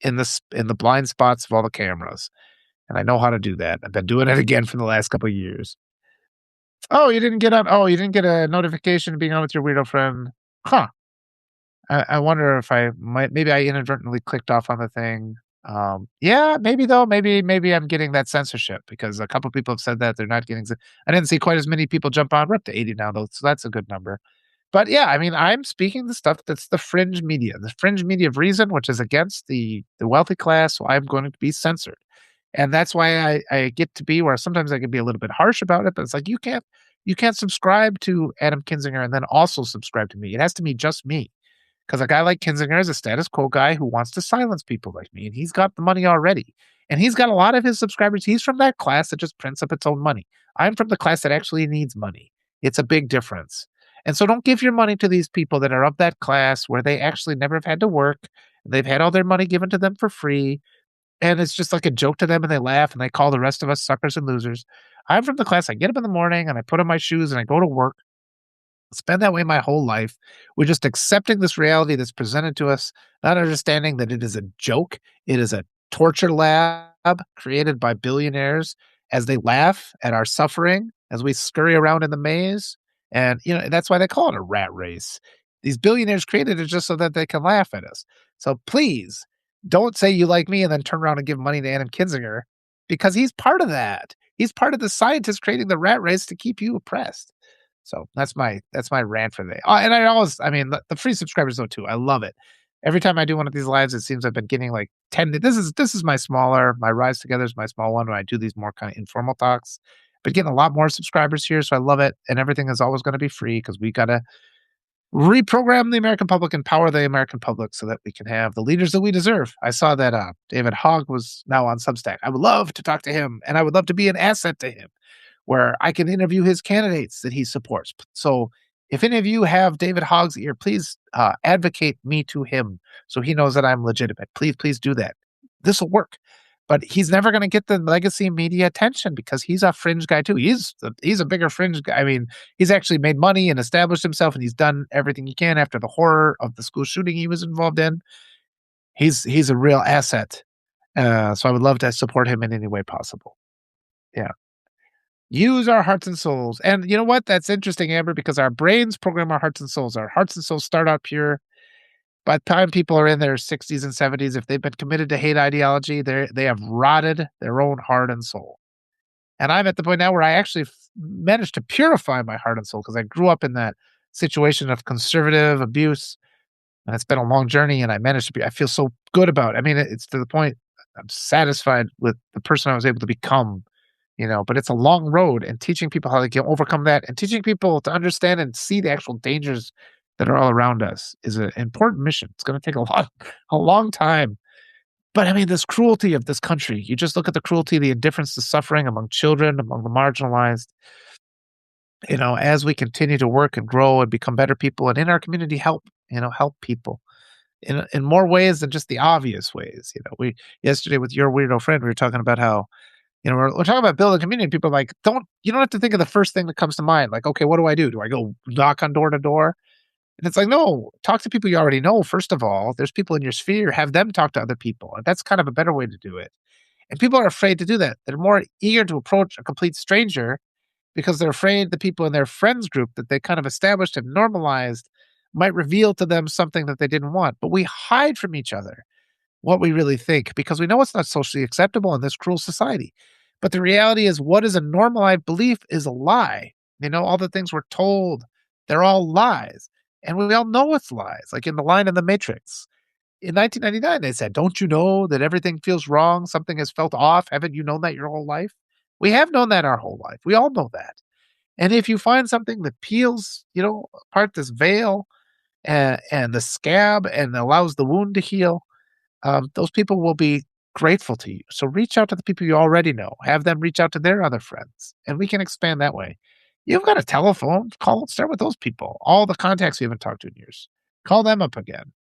in the blind spots of all the cameras. And I know how to do that. I've been doing it again for the last couple of years. You didn't get a notification being on with your weirdo friend. Huh. I wonder if maybe I inadvertently clicked off on the thing. Yeah, maybe though. Maybe I'm getting that censorship because a couple people have said that they're not getting. I didn't see quite as many people jump on. We're up to 80 now though, so that's a good number. But yeah, I mean, I'm speaking the stuff that's the fringe media of reason, which is against the wealthy class. So I'm going to be censored, and that's why I get to be where sometimes I can be a little bit harsh about it. But it's like you can't subscribe to Adam Kinzinger and then also subscribe to me. It has to be just me. Because a guy like Kinzinger is a status quo guy who wants to silence people like me, and he's got the money already. And he's got a lot of his subscribers. He's from that class that just prints up its own money. I'm from the class that actually needs money. It's a big difference. And so don't give your money to these people that are of that class where they actually never have had to work. They've had all their money given to them for free. And it's just like a joke to them and they laugh and they call the rest of us suckers and losers. I'm from the class. I get up in the morning and I put on my shoes and I go to work spend that way my whole life. We're just accepting this reality that's presented to us, not understanding that it is a joke. It is a torture lab created by billionaires as they laugh at our suffering as we scurry around in the maze. And, you know, that's why they call it a rat race. These billionaires created it just so that they can laugh at us. So please don't say you like me and then turn around and give money to Adam Kinzinger because he's part of that. He's part of the scientists creating the rat race to keep you oppressed. So that's my rant for the day. And I mean, the free subscribers though too. I love it. Every time I do one of these lives, it seems I've been getting like 10. This is my Rise Together is my small one when I do these more kind of informal talks. But getting a lot more subscribers here, so I love it. And everything is always going to be free because we gotta reprogram the American public, empower the American public so that we can have the leaders that we deserve. I saw that David Hogg was now on Substack. I would love to talk to him, and I would love to be an asset to him where I can interview his candidates that he supports. So if any of you have David Hogg's ear, please advocate me to him so he knows that I'm legitimate. Please do that. This will work. But he's never going to get the legacy media attention because he's a fringe guy too. He's a bigger fringe guy. I mean, he's actually made money and established himself, and he's done everything he can after the horror of the school shooting he was involved in. He's a real asset. So I would love to support him in any way possible. Yeah. Use our hearts and souls. And you know what? That's interesting, Amber, because our brains program our hearts and souls. Our hearts and souls start out pure. By the time people are in their 60s and 70s, if they've been committed to hate ideology, they have rotted their own heart and soul. And I'm at the point now where I actually managed to purify my heart and soul because I grew up in that situation of conservative abuse. And it's been a long journey, and I feel so good about it. I mean, it's to the point I'm satisfied with the person I was able to become. But it's a long road, and teaching people how to overcome that and teaching people to understand and see the actual dangers that are all around us is an important mission. It's going to take a long time, But I mean, this cruelty of this country, you just look at the cruelty, the indifference, the suffering among children, among the marginalized, as we continue to work and grow and become better people and in our community help people in more ways than just the obvious ways. We yesterday with your weirdo friend, we were talking about how, we're talking about building community. People are like, you don't have to think of the first thing that comes to mind. Like, okay, what do I do? Do I go knock on door to door? And it's like, no, talk to people you already know. First of all, there's people in your sphere, have them talk to other people. And that's kind of a better way to do it. And people are afraid to do that. They're more eager to approach a complete stranger because they're afraid the people in their friends group that they kind of established and normalized might reveal to them something that they didn't want. But we hide from each other what we really think because we know it's not socially acceptable in this cruel society. But the reality is, what is a normalized belief is a lie. All the things we're told, they're all lies. And we all know it's lies, like in the line in The Matrix. In 1999, they said, "Don't you know that everything feels wrong? Something has felt off. Haven't you known that your whole life?" We have known that our whole life. We all know that. And if you find something that peels, apart this veil and the scab and allows the wound to heal, those people will be grateful to you. So reach out to the people you already know. Have them reach out to their other friends, and we can expand that way. You've got a telephone. Start with those people. All the contacts you haven't talked to in years. Call them up again.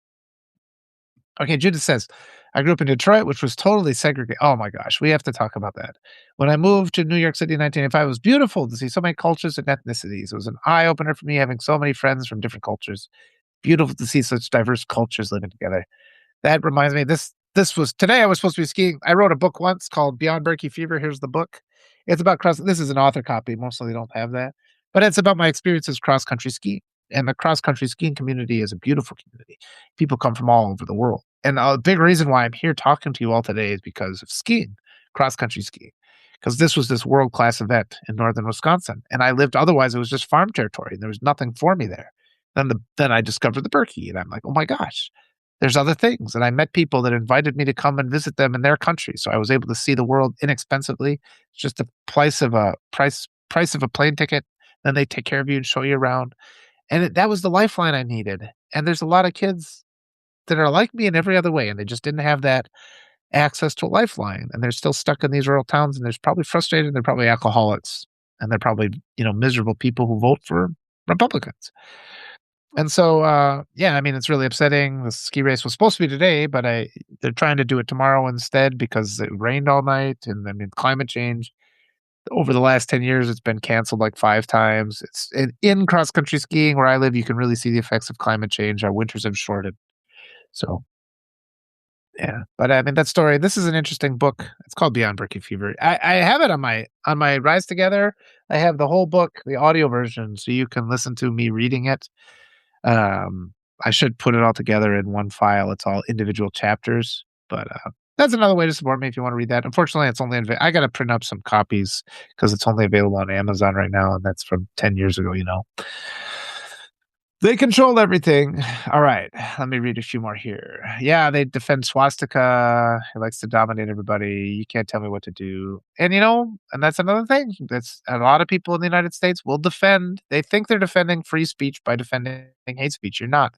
Okay, Judith says, I grew up in Detroit, which was totally segregated. Oh my gosh, we have to talk about that. When I moved to New York City in 1985, it was beautiful to see so many cultures and ethnicities. It was an eye opener for me having so many friends from different cultures. Beautiful to see such diverse cultures living together. That reminds me, this was today. I was supposed to be skiing. I wrote a book once called Beyond Berkey Fever. Here's the book. It's about this is an author copy. Mostly they don't have that, but it's about my experiences cross country skiing. And the cross country skiing community is a beautiful community. People come from all over the world. And a big reason why I'm here talking to you all today is because of skiing, cross country skiing. Because this was this world class event in northern Wisconsin. And I lived, otherwise, it was just farm territory. And there was nothing for me there. Then I discovered the Berkey. And I'm like, oh my gosh, there's other things. And I met people that invited me to come and visit them in their country. So I was able to see the world inexpensively. It's just the price of a plane ticket. Then they take care of you and show you around. And that was the lifeline I needed. And there's a lot of kids that are like me in every other way, and they just didn't have that access to a lifeline. And they're still stuck in these rural towns, and they're probably frustrated. They're probably alcoholics, and they're probably, miserable people who vote for Republicans. And so, yeah, I mean, it's really upsetting. The ski race was supposed to be today, but they're trying to do it tomorrow instead because it rained all night. And I mean, climate change. Over the last 10 years, it's been canceled like 5 times. It's in cross country skiing where I live, you can really see the effects of climate change. Our winters have shortened. So, yeah. But I mean, this is an interesting book. It's called Beyond Berkey Fever. I have it on my Rise Together. I have the whole book, the audio version, so you can listen to me reading it. I should put it all together in one file. It's all individual chapters, but that's another way to support me if you want to read that. Unfortunately, it's only I got to print up some copies because it's only available on Amazon right now, and that's from 10 years ago. They control everything. All right, let me read a few more here. Yeah, they defend swastika. He likes to dominate everybody. You can't tell me what to do. And and that's another thing. That's a lot of people in the United States will defend. They think they're defending free speech by defending hate speech. You're not.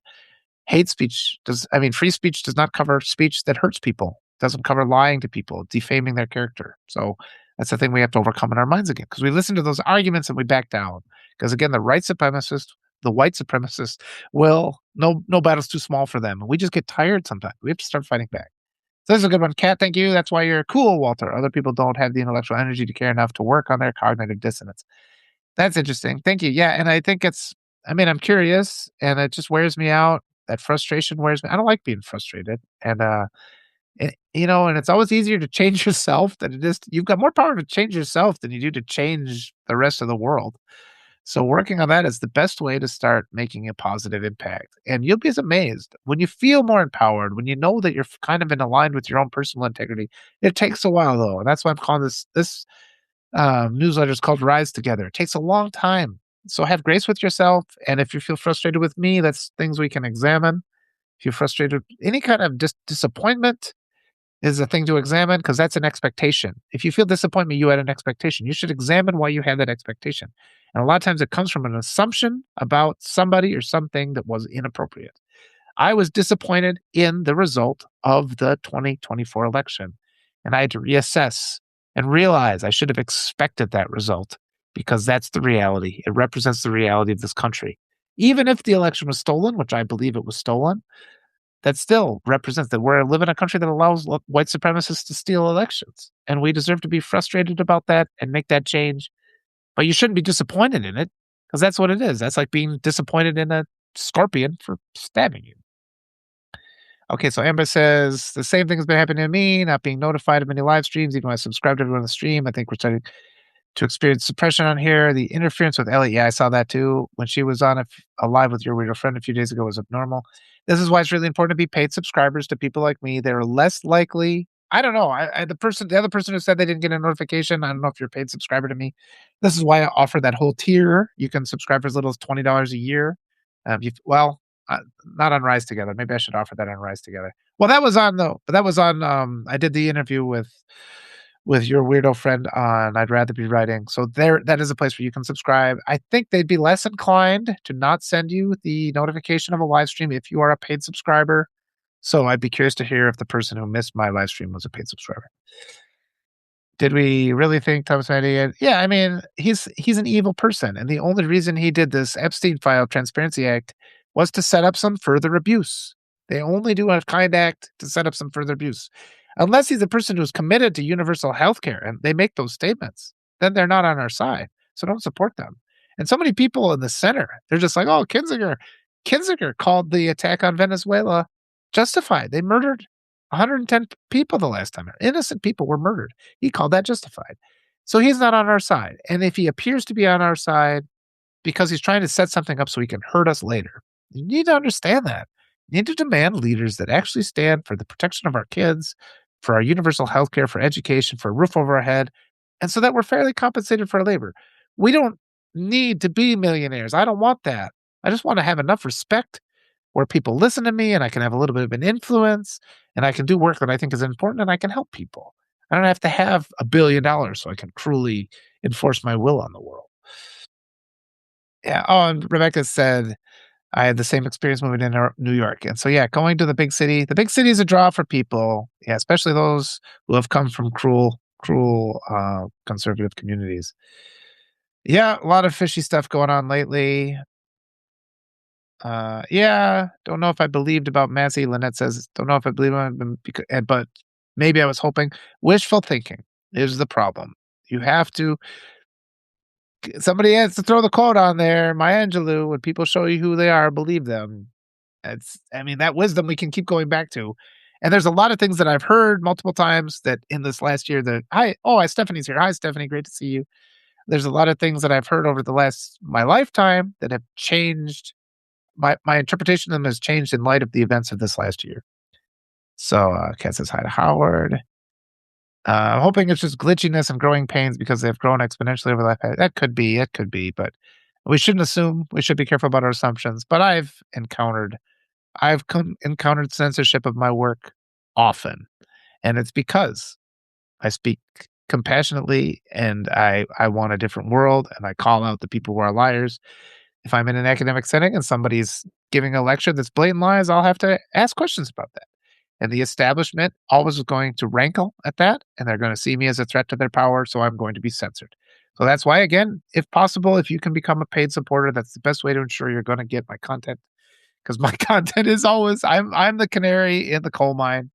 Free speech does not cover speech that hurts people. It doesn't cover lying to people, defaming their character. So that's the thing we have to overcome in our minds again, because we listen to those arguments and we back down. Because again, the white supremacists will no battle's too small for them. And we just get tired sometimes. We have to start fighting back. So this is a good one. Kat, thank you. That's why you're cool, Walter. Other people don't have the intellectual energy to care enough to work on their cognitive dissonance. That's interesting. Thank you. Yeah, and I think I'm curious, and it just wears me out. That frustration wears me. I don't like being frustrated. And it's always easier to change yourself than it is. You've got more power to change yourself than you do to change the rest of the world. So working on that is the best way to start making a positive impact. And you'll be amazed when you feel more empowered, when you know that you're kind of in aligned with your own personal integrity. It takes a while though. And that's why I'm calling this newsletter is called Rise Together. It takes a long time. So have grace with yourself. And if you feel frustrated with me, that's things we can examine. If you're frustrated, any kind of disappointment is a thing to examine, because that's an expectation. If you feel disappointment, you had an expectation. You should examine why you had that expectation. And a lot of times it comes from an assumption about somebody or something that was inappropriate. I was disappointed in the result of the 2024 election, and I had to reassess and realize I should have expected that result because that's the reality. It represents the reality of this country. Even if the election was stolen, which I believe it was stolen, that still represents that we live in a country that allows white supremacists to steal elections. And we deserve to be frustrated about that and make that change. But you shouldn't be disappointed in it because that's what it is. That's like being disappointed in a scorpion for stabbing you. Okay, so Amber says the same thing has been happening to me, not being notified of any live streams, even when I subscribe to everyone on the stream. I think we're starting to experience suppression on here. The interference with Ellie, yeah, I saw that too. When she was on a live with your weirdo friend a few days ago was abnormal. This is why it's really important to be paid subscribers to people like me. They're less likely. I don't know. The other person who said they didn't get a notification. I don't know if you're a paid subscriber to me. This is why I offer that whole tier. You can subscribe for as little as $20 a year. Well, not on Rise Together. Maybe I should offer that on Rise Together. Well, that was on though. But that was on. I did the interview with your weirdo friend on I'd Rather Be Writing. So there, that is a place where you can subscribe. I think they'd be less inclined to not send you the notification of a live stream if you are a paid subscriber. So I'd be curious to hear if the person who missed my live stream was a paid subscriber. Did we really think Thomas Mann? Yeah, I mean, he's an evil person, and the only reason he did this Epstein File Transparency Act was to set up some further abuse. They only do a kind act to set up some further abuse. Unless he's a person who's committed to universal health care and they make those statements, then they're not on our side. So don't support them. And so many people in the center, they're just like, oh, Kinzinger. Kinzinger called the attack on Venezuela justified. They murdered 110 people the last time. Innocent people were murdered. He called that justified. So he's not on our side. And if he appears to be on our side because he's trying to set something up so he can hurt us later, you need to understand that. You need to demand leaders that actually stand for the protection of our kids, for our universal health care, for education, for a roof over our head, and so that we're fairly compensated for our labor. We don't need to be millionaires. I don't want that. I just want to have enough respect where people listen to me and I can have a little bit of an influence and I can do work that I think is important and I can help people. I don't have to have $1 billion so I can cruelly enforce my will on the world. Yeah. Oh, and Rebecca said, I had the same experience moving to New York. And so, yeah, going to the big city is a draw for people. Yeah, especially those who have come from cruel, conservative communities. Yeah, a lot of fishy stuff going on lately. Yeah, don't know if I believed about Massey. Lynette says, don't know if I believe him, but maybe I was hoping. Wishful thinking is the problem. You have to, somebody has to throw the quote on there. Maya Angelou, when people show you who they are, believe them. I mean, that wisdom we can keep going back to. And there's a lot of things that I've heard multiple times that in this last year that, Stephanie's here. Hi, Stephanie. Great to see you. There's a lot of things that I've heard over my lifetime that have changed. My interpretation of them has changed in light of the events of this last year. So, Kat says hi to Howard. I'm hoping it's just glitchiness and growing pains because they've grown exponentially over the life. That could be, but we shouldn't assume. We should be careful about our assumptions. But I've encountered censorship of my work often, and it's because I speak compassionately and I want a different world, and I call out the people who are liars. If I'm in an academic setting and somebody's giving a lecture that's blatant lies, I'll have to ask questions about that. And the establishment always is going to rankle at that, and they're going to see me as a threat to their power, so I'm going to be censored. So that's why, again, if possible, if you can become a paid supporter, that's the best way to ensure you're going to get my content. Because my content is always, I'm the canary in the coal mine.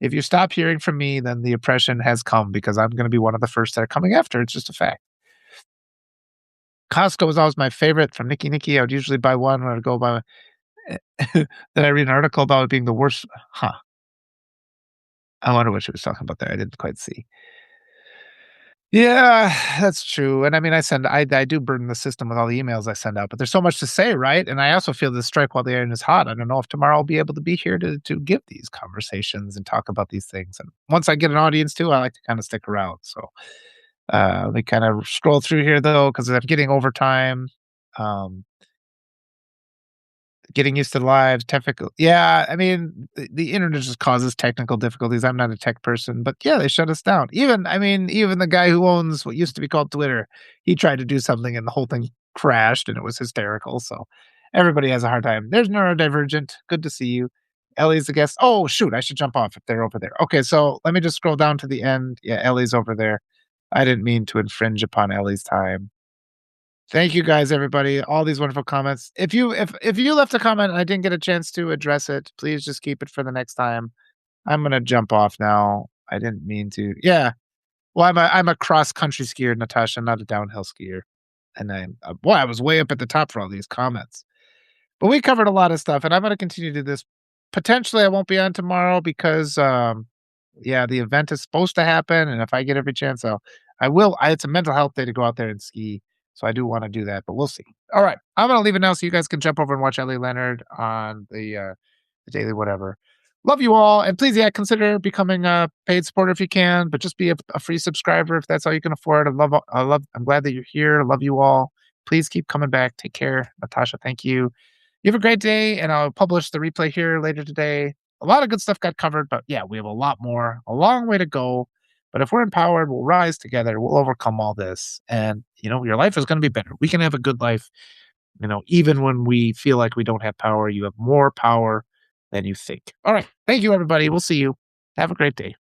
If you stop hearing from me, then the oppression has come because I'm going to be one of the first that are coming after. It's just a fact. Costco was always my favorite from Nikki. I would usually buy one when I would go buy. Then I read an article about it being the worst. Huh. I wonder what she was talking about there. I didn't quite see. Yeah, that's true. And I mean, I do burden the system with all the emails I send out, but there's so much to say, right? And I also feel the strike while the iron is hot. I don't know if tomorrow I'll be able to be here to give these conversations and talk about these things. And once I get an audience too, I like to kind of stick around. So they kind of scroll through here though, because I'm getting overtime. Getting used to lives, technical. Yeah, I mean, the internet just causes technical difficulties. I'm not a tech person, but yeah, they shut us down. Even the guy who owns what used to be called Twitter, he tried to do something and the whole thing crashed and it was hysterical. So Everybody has a hard time. There's Neurodivergent. Good to see you. Ellie's the guest. Oh, shoot. I should jump off if they're over there. Okay, so let me just scroll down to the end. Yeah, Ellie's over there. I didn't mean to infringe upon Ellie's time. Thank you guys, everybody. All these wonderful comments. If you left a comment and I didn't get a chance to address it, please just keep it for the next time. I'm gonna jump off now. I didn't mean to. Yeah. Well, I'm a cross country skier, Natasha, not a downhill skier. And boy, I was way up at the top for all these comments. But we covered a lot of stuff, and I'm gonna continue to do this. Potentially, I won't be on tomorrow because, yeah, the event is supposed to happen, and if I get every chance, I will. It's a mental health day to go out there and ski, so I do wanna do that, but we'll see. Alright, I'm gonna leave it now so you guys can jump over and watch Ellie Leonard on the daily whatever. Love you all, and please, yeah, consider becoming a paid supporter if you can, but just be a free subscriber if that's all you can afford. I'm glad that you're here. I love you all. Please keep coming back. Take care. Natasha, thank you. You have a great day, and I'll publish the replay here later today. A lot of good stuff got covered, but yeah, we have a lot more, a long way to go. But if we're empowered, we'll rise together. We'll overcome all this. And, your life is going to be better. We can have a good life, even when we feel like we don't have power. You have more power than you think. All right. Thank you, everybody. We'll see you. Have a great day.